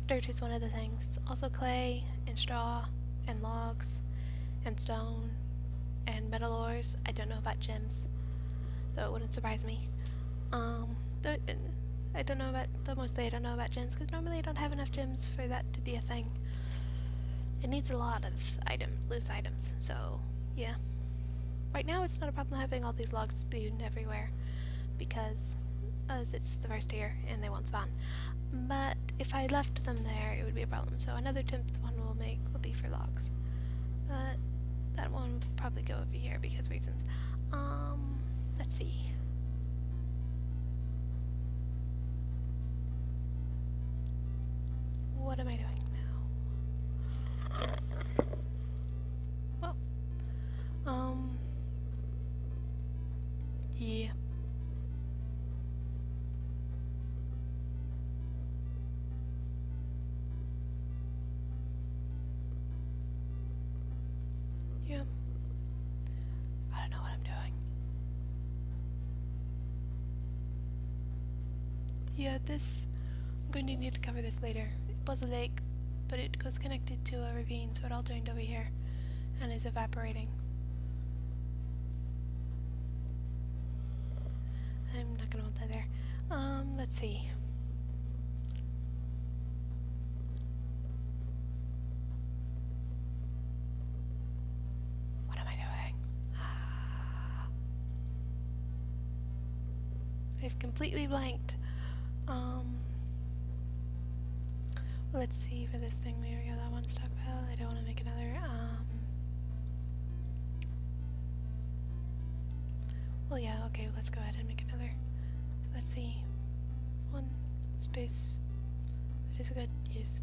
Dirt is one of the things. Also clay and straw and logs and stone and metal ores. I don't know about gems, though it wouldn't surprise me. I don't know about gems, because normally I don't have enough gems for that to be a thing. It needs a lot of loose items, so yeah. Right now it's not a problem having all these logs spawned everywhere, because as it's the first year and they won't spawn. But if I left them there, it would be a problem. So another 10th one we'll make will be for logs. But that one will probably go over here because reasons. Let's see. What am I doing now? Well, yeah. Yeah. I don't know what I'm doing. Yeah, this... I'm going to need to cover this later. It was a lake, but it was connected to a ravine, so it all joined over here and is evaporating. I'm not gonna want that there. Let's see. What am I doing? I've completely blanked. Let's see for this thing. Maybe that one stockpile. I don't want to make another. Well, yeah. Okay. Let's go ahead and make another. So let's see. One space. That is a good use.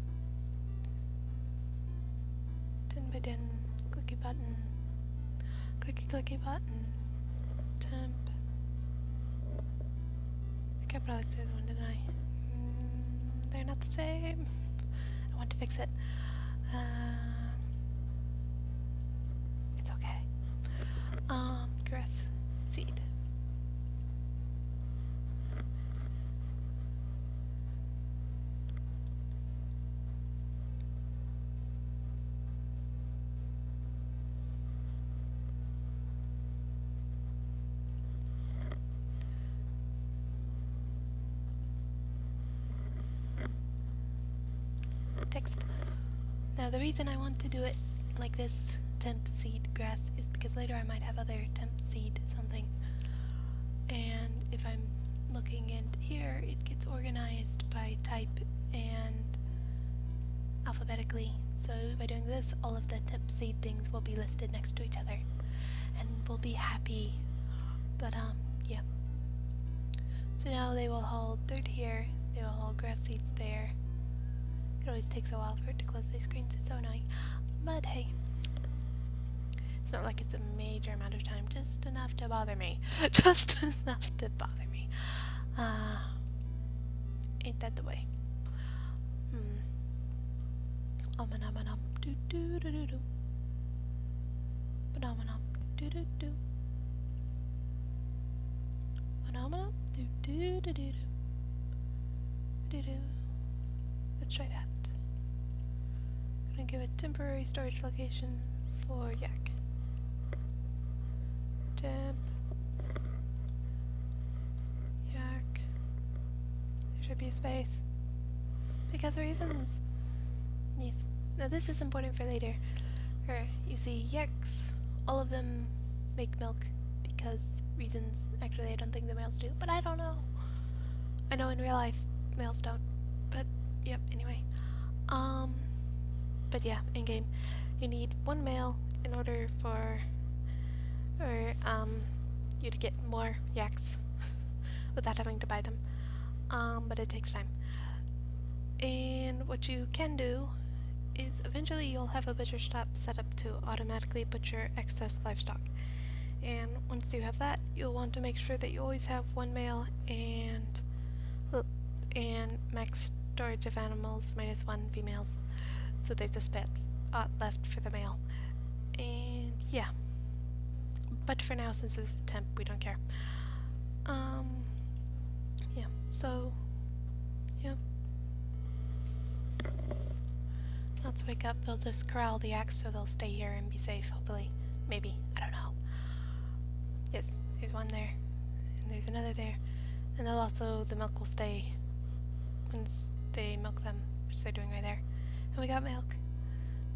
10 by 10. Clicky button. Clicky button. Temp. I capitalized the other one, didn't I? They're not the same. I want to fix it. It's okay. Grass seed. Text. Now the reason I want to do it like this, temp seed grass, is because later I might have other temp seed something, and if I'm looking in here it gets organized by type and alphabetically, so by doing this all of the temp seed things will be listed next to each other and we'll be happy. But yeah, so now they will hold dirt here, they will hold grass seeds there. It always takes a while for it to close these screens, it's so annoying. But hey, it's not like it's a major amount of time, just enough to bother me. Just enough to bother me. Ain't that the way? Omanam do do do do do. Phenomenon do do do. Phenomenon do do do do do do. Let's try that. Gonna give a temporary storage location for yak. Temp. Yak. There should be a space. Because reasons. Yes. Now this is important for later. You see yaks, all of them make milk because reasons. Actually I don't think the males do, but I don't know. I know in real life males don't. But yep, anyway. But yeah, in game you need one male in order for you to get more yaks without having to buy them. But it takes time. And what you can do is eventually you'll have a butcher shop set up to automatically butcher excess livestock. And once you have that, you'll want to make sure that you always have one male and max storage of animals minus one females. So there's a spit left for the male. And yeah. But for now, since it's a temp, we don't care. Yeah, so yeah. Let's wake up. They'll just corral the yaks so they'll stay here and be safe, hopefully. Maybe. I don't know. Yes, there's one there. And there's another there. And they'll also, the milk will stay once they milk them, which they're doing right there. And we got milk.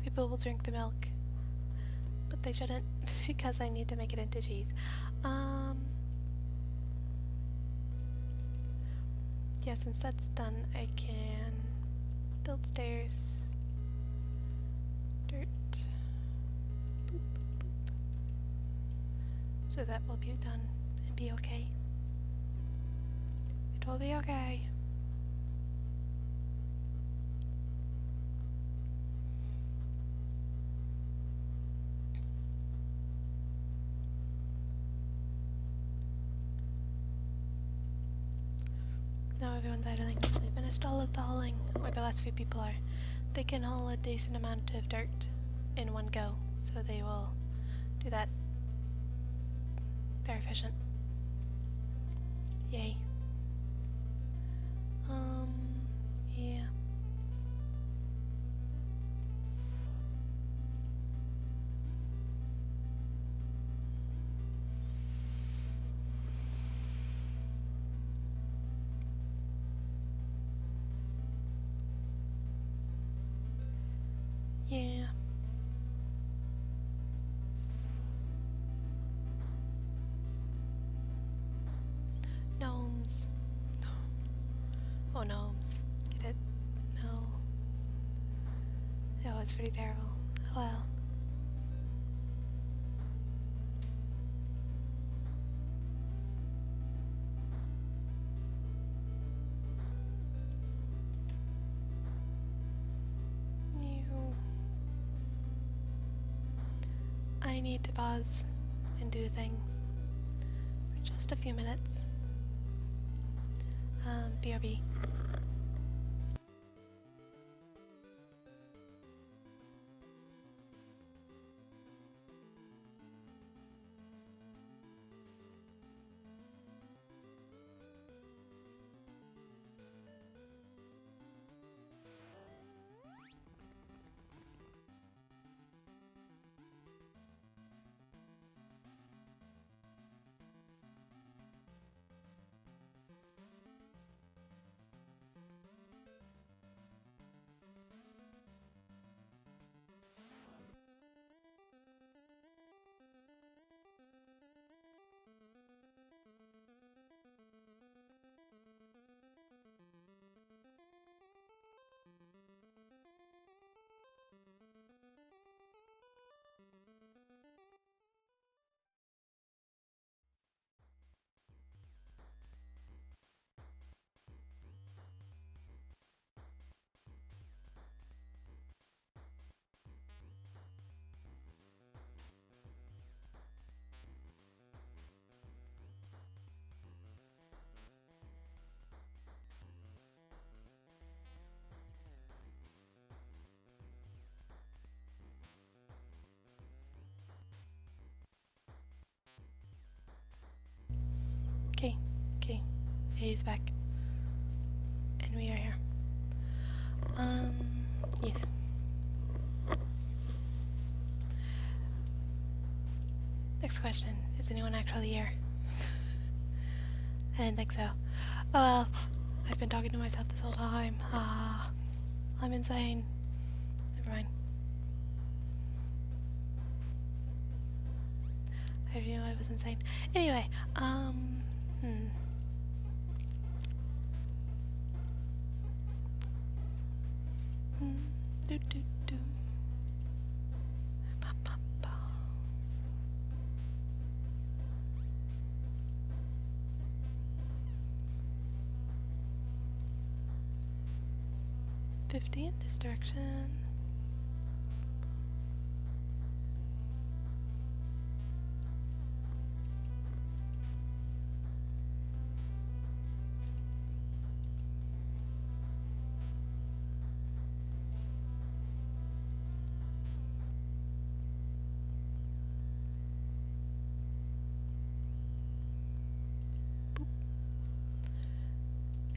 People will drink the milk. but they shouldn't because I need to make it into cheese. Yeah, since that's done, I can build stairs. Dirt. Boop, boop, boop. So that will be done and be okay. It will be okay. Now everyone's idling. They finished all of the hauling, or the last few people are. They can haul a decent amount of dirt in one go, so they will do that. They're efficient. Yay. Yeah. Yeah. Gnomes. Oh, gnomes. Get it? No. That was pretty terrible. Well. I need to pause and do a thing for just a few minutes. BRB. Okay, okay. He's back. And we are here. Yes. Next question. Is anyone actually here? I didn't think so. Oh well, I've been talking to myself this whole time. I'm insane. Never mind. I already knew I was insane. Anyway, do do do. Ba, ba, ba. $50 in this direction.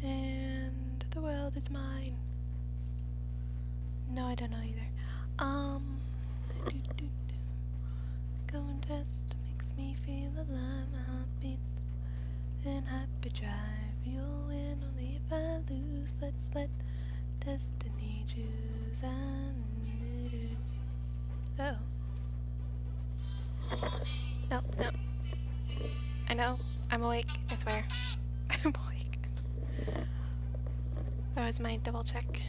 And the world is mine. No, I don't know either. Going fast makes me feel alive. My heart beats in hyperdrive. You'll win only if I lose. Let's let destiny choose. Oh. No, no. I know. I'm awake, I swear. I'm awake, I swear. That was my double check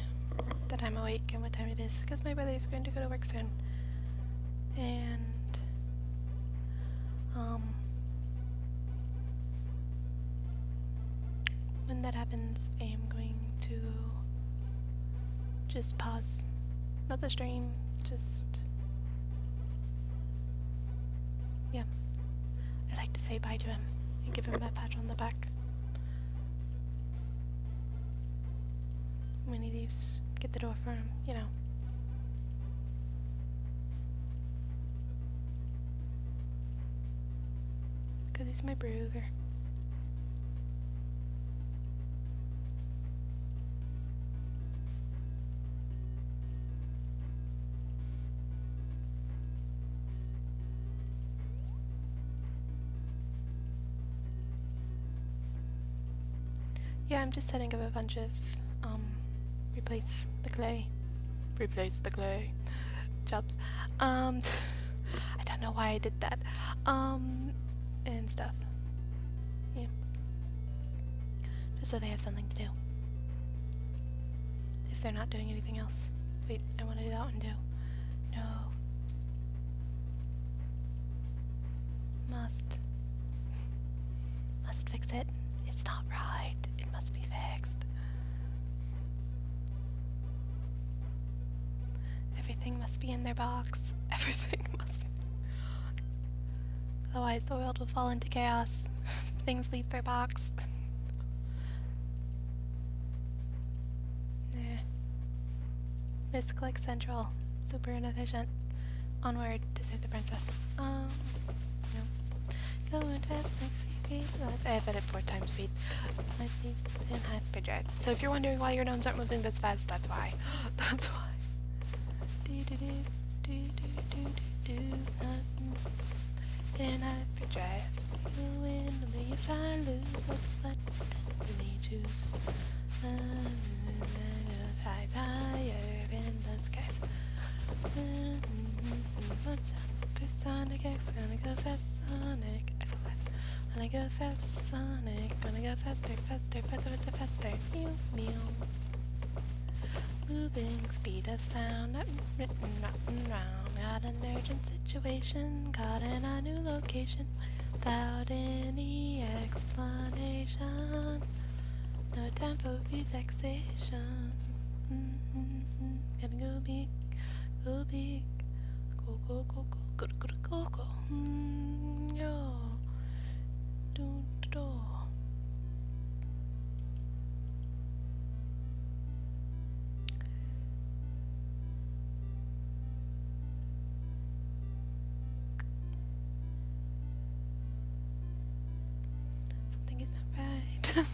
that I'm awake and what time it is, because my brother's going to go to work soon. And, when that happens, I am going to just pause. Not the stream, just... yeah. I like to say bye to him and give him a pat on the back when he leaves. Get the door for him, you know. Because he's my brother. Yeah, I'm just setting up a bunch of, replace the clay jobs. I don't know why I did that. And stuff. Yeah. Just so they have something to do. If they're not doing anything else. Wait, I want to do that one too. No. Must fix it. It's not right. It must be fixed. Everything must be in their box. Everything must. Otherwise the world will fall into chaos. Things leave their box. Nah. Miss Click Central. Super inefficient. Onward to save the princess. No. Go and have sexy feet. I have it at 4 times speed. My speed in hyperdrive. So if you're wondering why your gnomes aren't moving this fast, that's why. That's why. In hyperdrive. You win, if I lose, let's let destiny choose. High fire in the skies. Sonic X, gonna go fast, Sonic. I saw that. Gonna go fast, Sonic. Gonna go faster, faster, faster, faster, faster. Meow, meow. Moving speed of sound, written round. Got an urgent situation, caught in a new location. Without any explanation. No time for vexation. Gonna go big, go big. Go, go, go, go, go, go, go, go. Yeah. Do, do. Something is not right.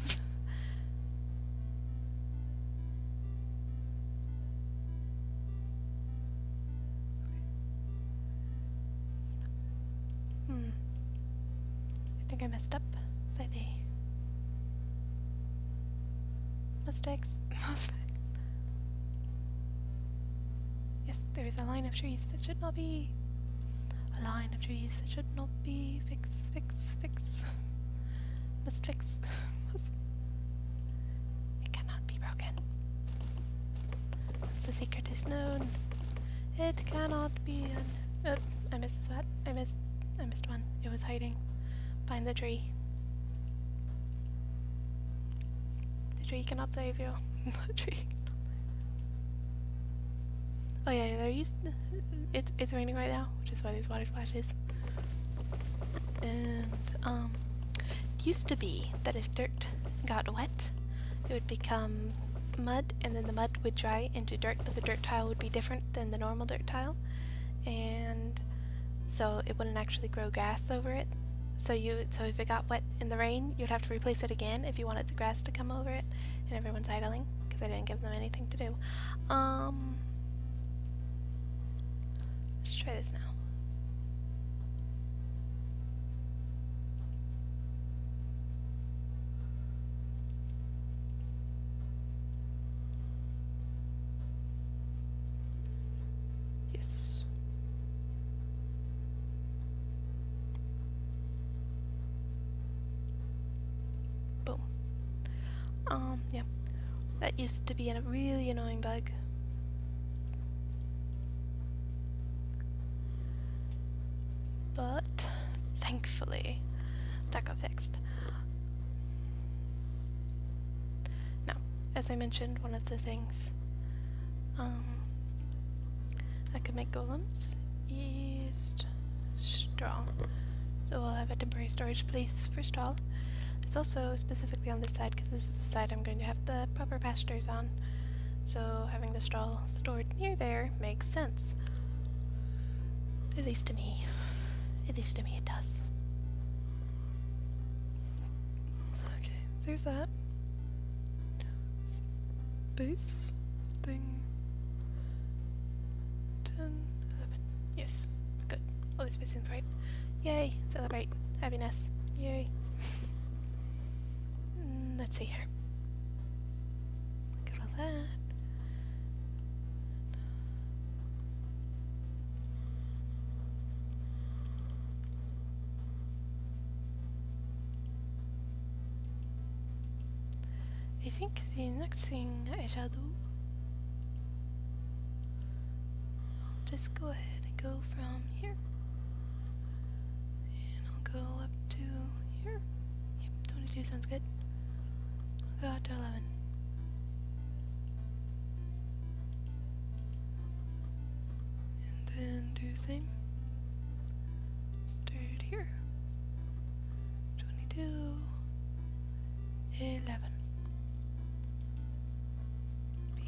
I think I messed up slightly. Must fix. Must fix. Yes, there is a line of trees that should not be. A line of trees that should not be. Fix, fix, fix. Must fix. Must. It cannot be broken. Once the secret is known, it cannot be un. I missed a spot. I missed one. It was hiding behind the tree. The tree cannot save you. The tree. Oh yeah, they're used. It's raining right now, which is why there's water splashes. And it used to be that if dirt got wet, it would become mud, and then the mud would dry into dirt, but the dirt tile would be different than the normal dirt tile, and so it wouldn't actually grow grass over it. So if it got wet in the rain, you'd have to replace it again if you wanted the grass to come over it. And everyone's idling because I didn't give them anything to do. Let's try this now. Yes. Yeah. That used to be a really annoying bug. But thankfully that got fixed. Now, as I mentioned, one of the things I could make golems is straw. So we'll have a temporary storage place for straw. It's also specifically on this side because this is the side I'm going to have the proper pastures on. So having the straw stored near there makes sense. At least to me. At least to me it does. Okay, there's that. Space thing. 10, 11. Yes, good. All the spacing's right. Yay, celebrate. Happiness. Yay. Let's see here. Got all that. I think the next thing I shall do, I'll just go ahead and go from here. And I'll go up to here. Yep, 22 sounds good. I'll go up to 11. And then do the same. Start here. 22. 11.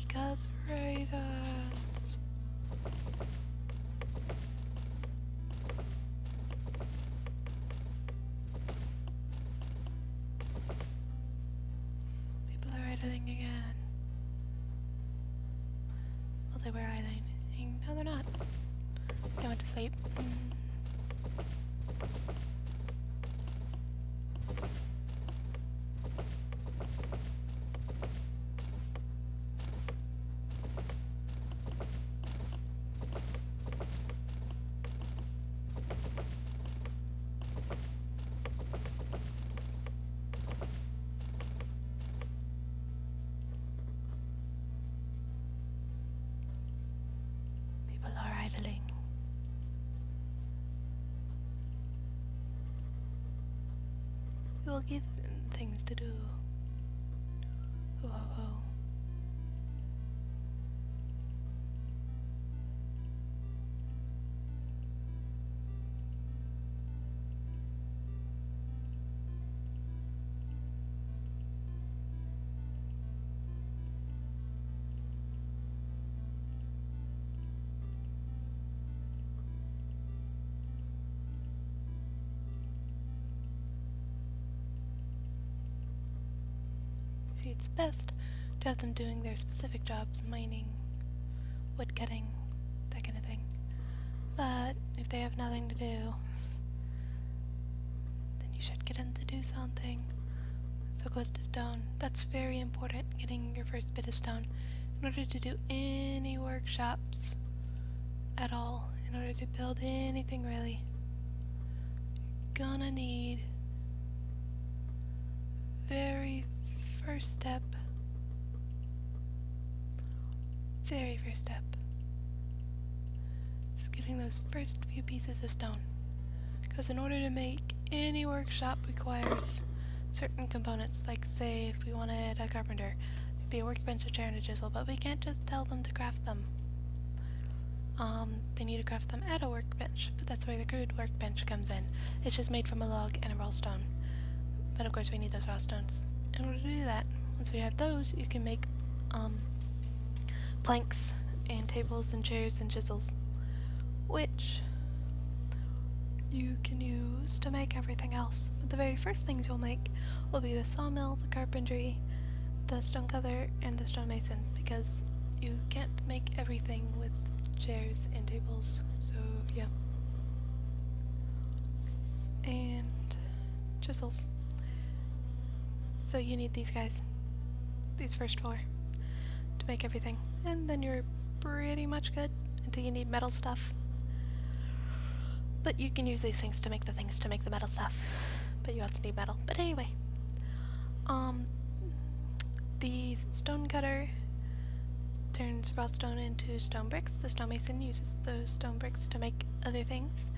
Because raisins. People are idling again. Well, they were idling. No, they're not. They went to sleep. Idling. We will give them things to do. Ho ho ho. See, it's best to have them doing their specific jobs, mining, wood cutting, that kind of thing. But if they have nothing to do, then you should get them to do something. So close to stone. That's very important, getting your first bit of stone. In order to do any workshops at all, in order to build anything really, you're gonna need very first step, very first step, is getting those first few pieces of stone. Because in order to make any workshop requires certain components, like say if we wanted a carpenter, it'd be a workbench, a chair, and a chisel, but we can't just tell them to craft them. They need to craft them at a workbench, but that's where the crude workbench comes in. It's just made from a log and a raw stone. But of course we need those raw stones. In order to do that, once we have those, you can make planks and tables and chairs and chisels, which you can use to make everything else. But the very first things you'll make will be the sawmill, the carpentry, the stonecutter, and the stonemason, because you can't make everything with chairs and tables, so yeah. And chisels. So you need these guys, these first four, to make everything. And then you're pretty much good until you need metal stuff. But you can use these things to make the metal stuff. But you also need metal. But anyway, The stone cutter turns raw stone into stone bricks. The stonemason uses those stone bricks to make other things.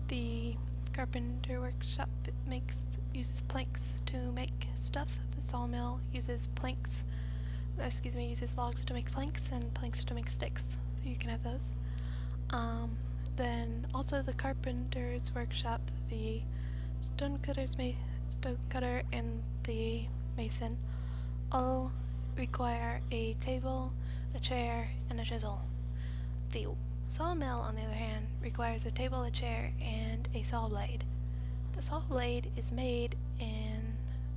The carpenter workshop uses planks to make stuff. The sawmill uses uses logs to make planks and planks to make sticks. So you can have those. Then also the carpenter's workshop, the stone cutter and the mason all require a table, a chair, and a chisel. The sawmill, on the other hand, requires a table, a chair, and a saw blade. The saw blade is made in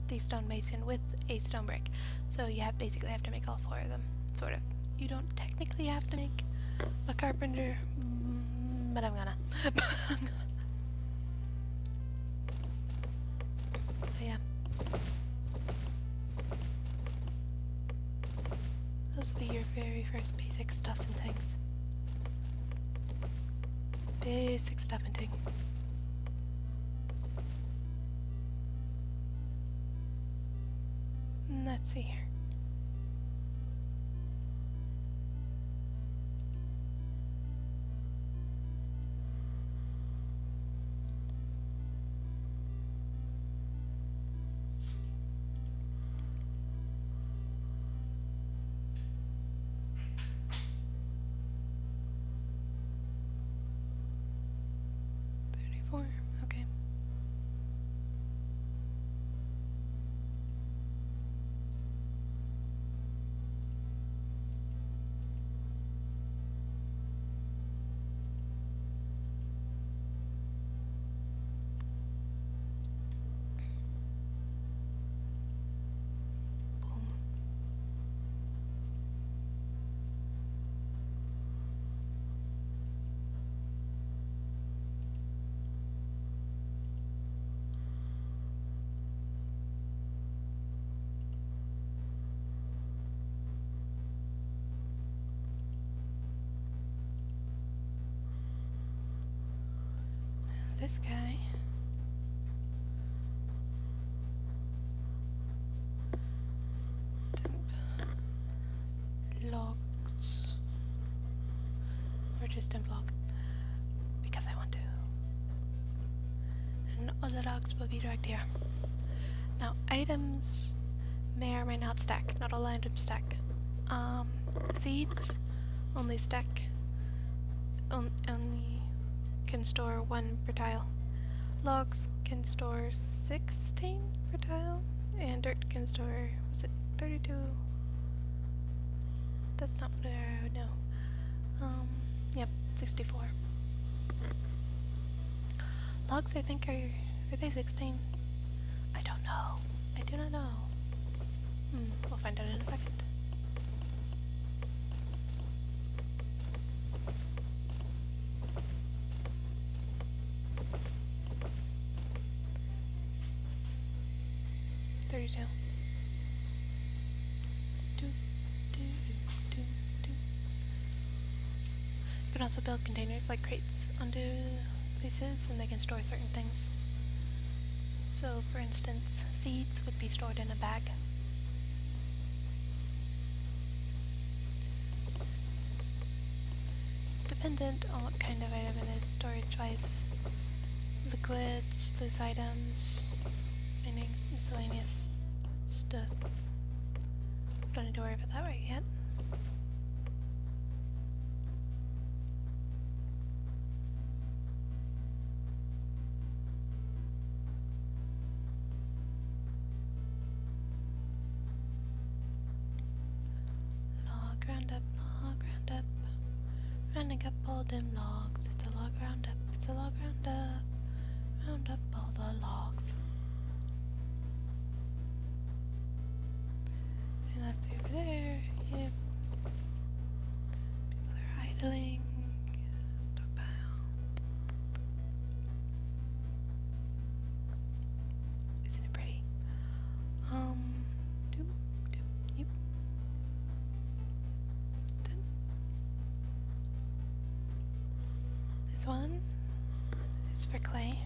the stonemason with a stone brick, so you basically have to make all four of them, sort of. You don't technically have to make a carpenter, but I'm gonna. So yeah. Those will be your very first basic stuff and things. Basic stuff and things. Let's see here. Okay. Boom. This guy. Temp logs. Or just temp log. Because I want to. And all the logs will be dragged here. Now, items may or may not stack. Not all items stack. Seeds only stack. Only can store 1 per tile. Logs can store 16 per tile, and dirt can store, was it 32? That's not what I would know. Yep, 64. Logs, I think, are they 16? I don't know. I do not know. We'll find out in a second. You can also build containers like crates onto places, and they can store certain things. So, for instance, seeds would be stored in a bag. It's dependent on what kind of item it is, storage-wise. Liquids, loose items, miscellaneous stuff. Don't need to worry about that right yet. Log roundup, rounding up all them logs. It's a log roundup, it's a log roundup, round up all the logs. And that's over there, yep. People are idling. Stockpile. Isn't it pretty? Yep. Done. This one is for clay.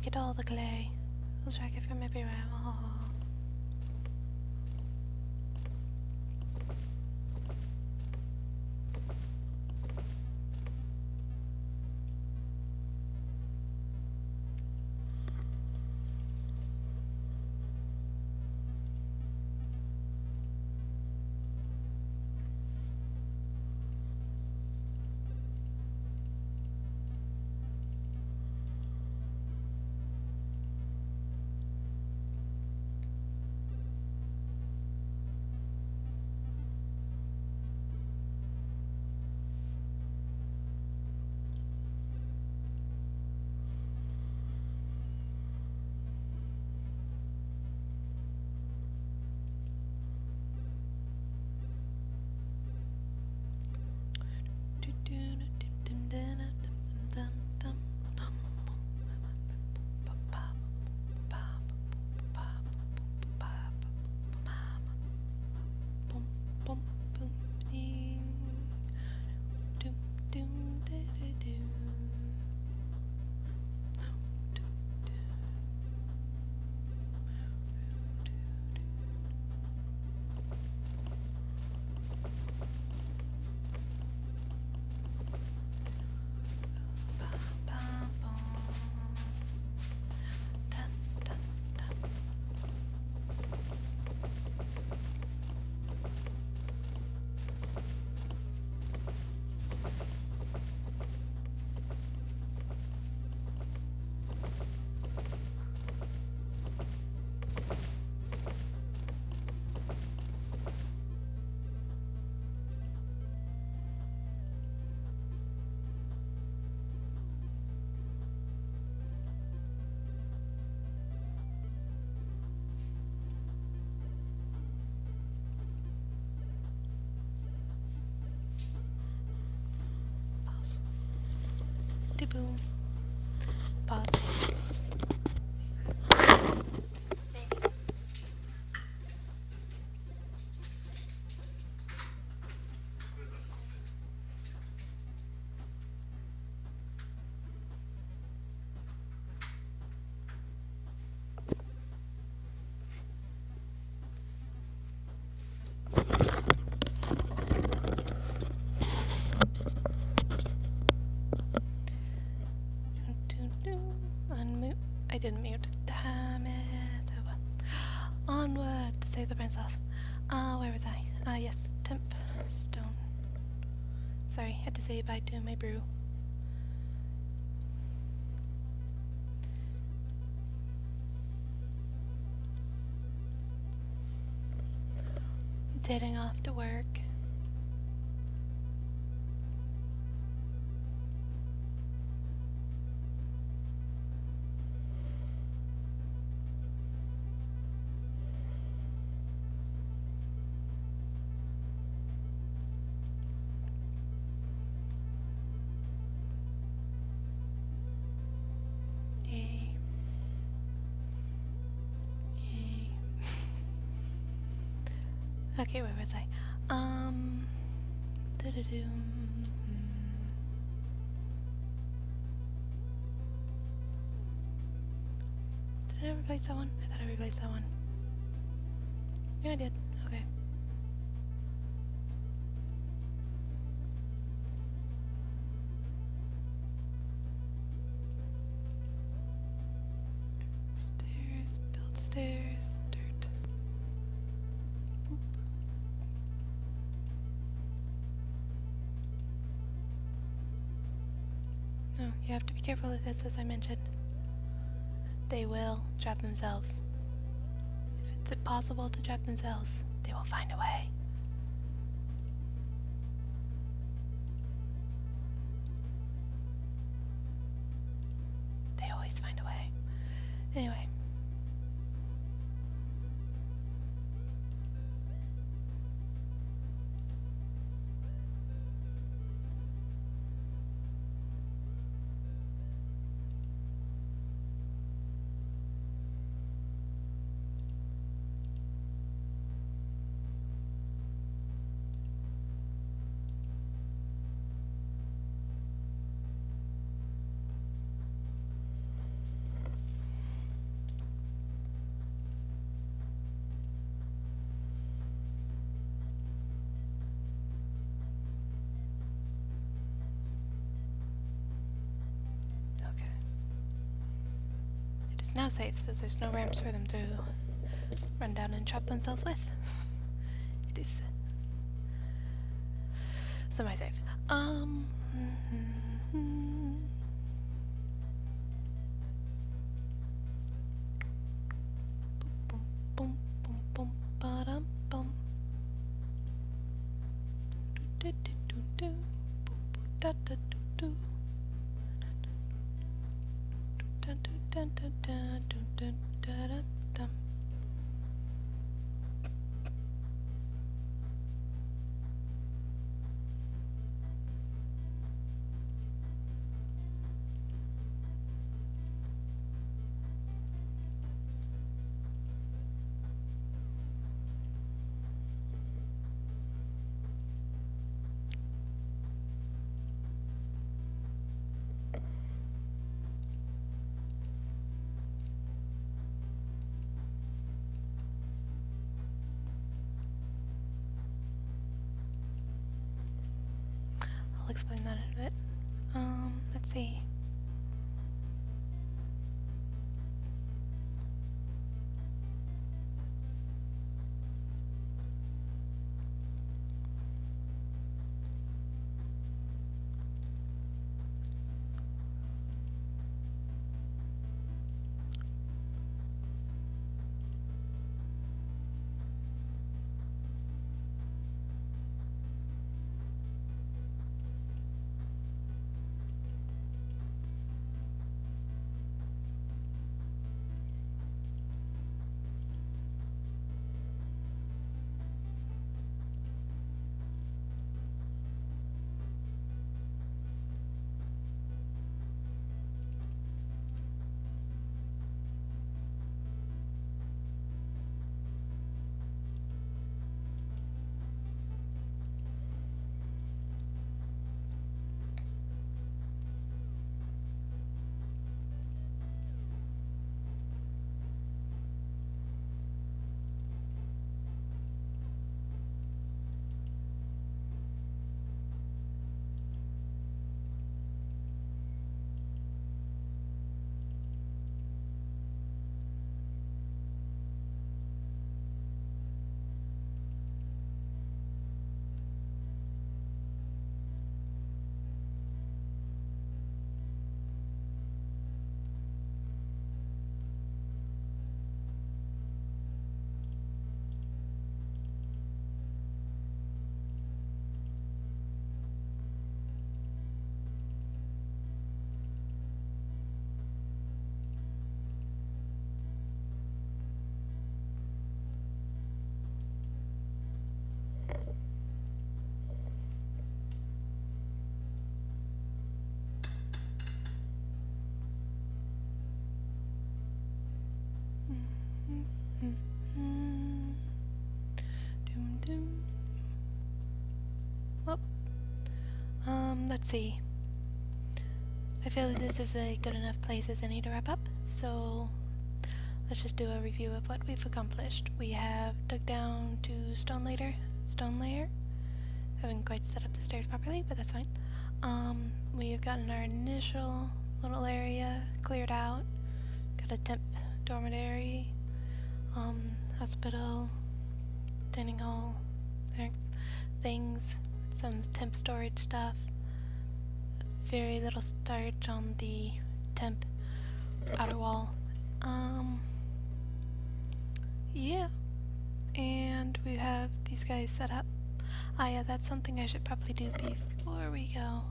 at all the clay. We'll drag it from everywhere. Aww. Boom. Pause. I didn't mute. Damn it. Oh well. Onward to save the princess. Where was I? Yes, temp stone. Sorry, had to say bye to my brew. He's heading off to work. Okay, where was I? Did I replace that one? I thought I replaced that one. Yeah, I did. Okay. Stairs, build stairs, dirt. Boop. No, you have to be careful of this, as I mentioned. They will trap themselves. If it's possible to trap themselves, they will find a way. They always find a way. Anyway. It's now safe, so there's no ramps for them to run down and trap themselves with. It is semi-safe. Boom, boom, boom, boom, ba-dum, bum. Do, do, do, do, do, da, da, do, do. Dun, dun, dun, dun, dun, dun, dun, dun, dun. I'll explain that in a bit. Let's see. Doom, doom. Well, let's see. I feel like this is a good enough place as any to wrap up, so let's just do a review of what we've accomplished. We have dug down to stone layer. Haven't quite set up the stairs properly, but that's fine. We have gotten our initial little area cleared out. Got a temp dormitory, hospital, dining hall, things, some temp storage stuff. Very little storage on the temp outer wall. Yeah. And we have these guys set up. Yeah, that's something I should probably do before we go.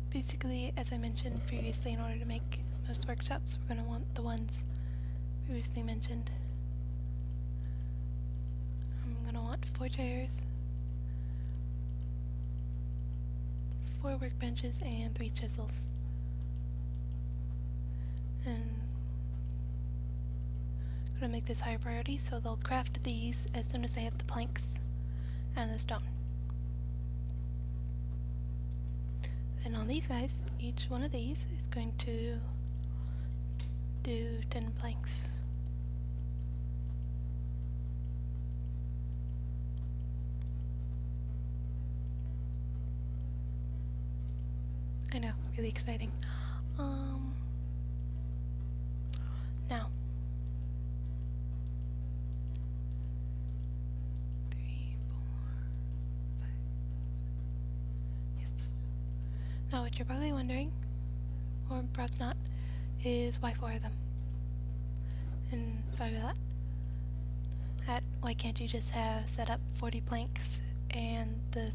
Basically, as I mentioned previously, in order to make most workshops, we're going to want the ones previously mentioned. I'm going to want 4 chairs, 4 workbenches, and 3 chisels. And I'm going to make this higher priority, so they'll craft these as soon as they have the planks and the stone. Then on these guys, each one of these is going to do 10 planks. I know, really exciting. Now what you're probably wondering, or perhaps not, is why 4 of them? And why that? Why can't you just have set up 40 planks and the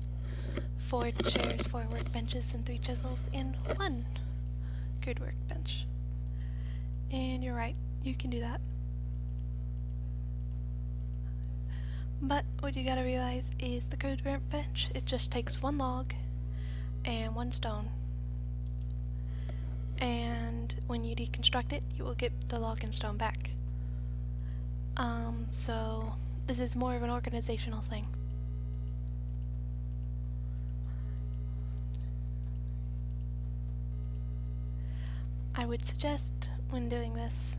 4 chairs, 4 workbenches, and 3 chisels, and 1 good workbench? And you're right, you can do that. But what you gotta realize is the good workbench, it just takes 1 log and 1 stone. And when you deconstruct it, you will get the log and stone back. So this is more of an organizational thing. I would suggest when doing this,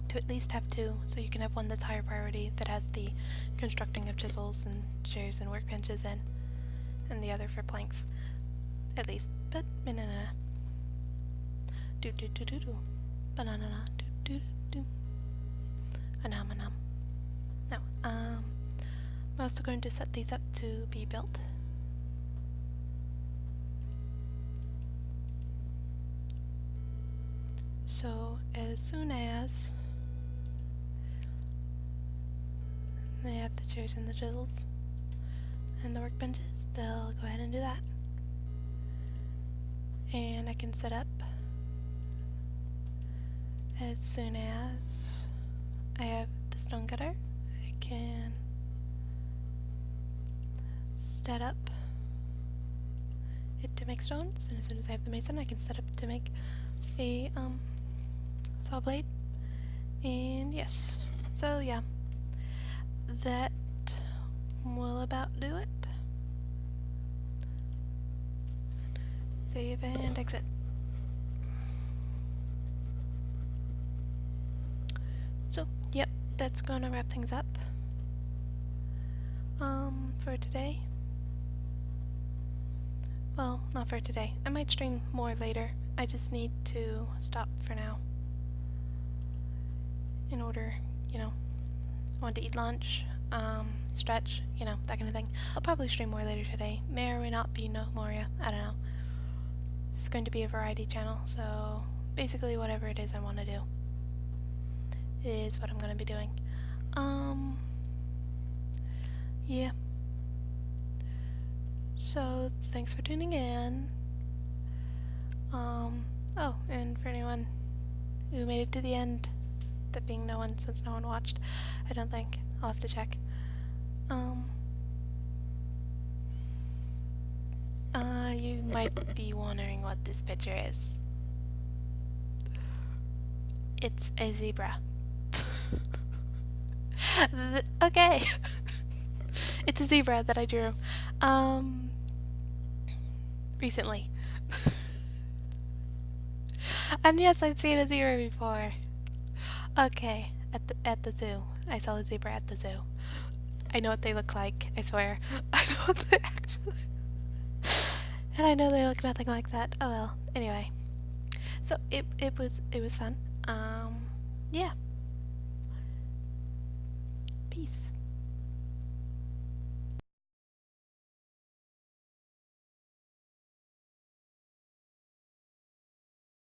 to at least have 2, so you can have one that's higher priority that has the constructing of chisels and chairs and workbenches in, and the other for planks. At least, but banana. Do do do do do. Banana do do do. Anam anam. Now, I'm also going to set these up to be built. So as soon as they have the chairs and the chisels and the workbenches, they'll go ahead and do that. And I can set up as soon as I have the stone cutter. I can set up it to make stones, and as soon as I have the mason, I can set up to make a saw blade. And yes, so yeah, that will about do it. Save and exit. So, yep, that's gonna wrap things up for today. Well, not for today. I might stream more later. I just need to stop for now in order, you know, I want to eat lunch, stretch, you know, that kind of thing. I'll probably stream more later today. May or may not be Gnomoria, I don't know. It's going to be a variety channel, so basically whatever it is I want to do is what I'm going to be doing. Yeah. So, thanks for tuning in. Oh, and for anyone who made it to the end, that being no one, since no one watched, I don't think. I'll have to check. You might be wondering what this picture is. It's a zebra. Okay. It's a zebra that I drew. Recently. And yes, I've seen a zebra before. Okay, at the zoo. I saw a zebra at the zoo. I know what they look like, I swear. I know what they actually... And I know they look nothing like that. Oh well. Anyway. So it was fun. Yeah. Peace.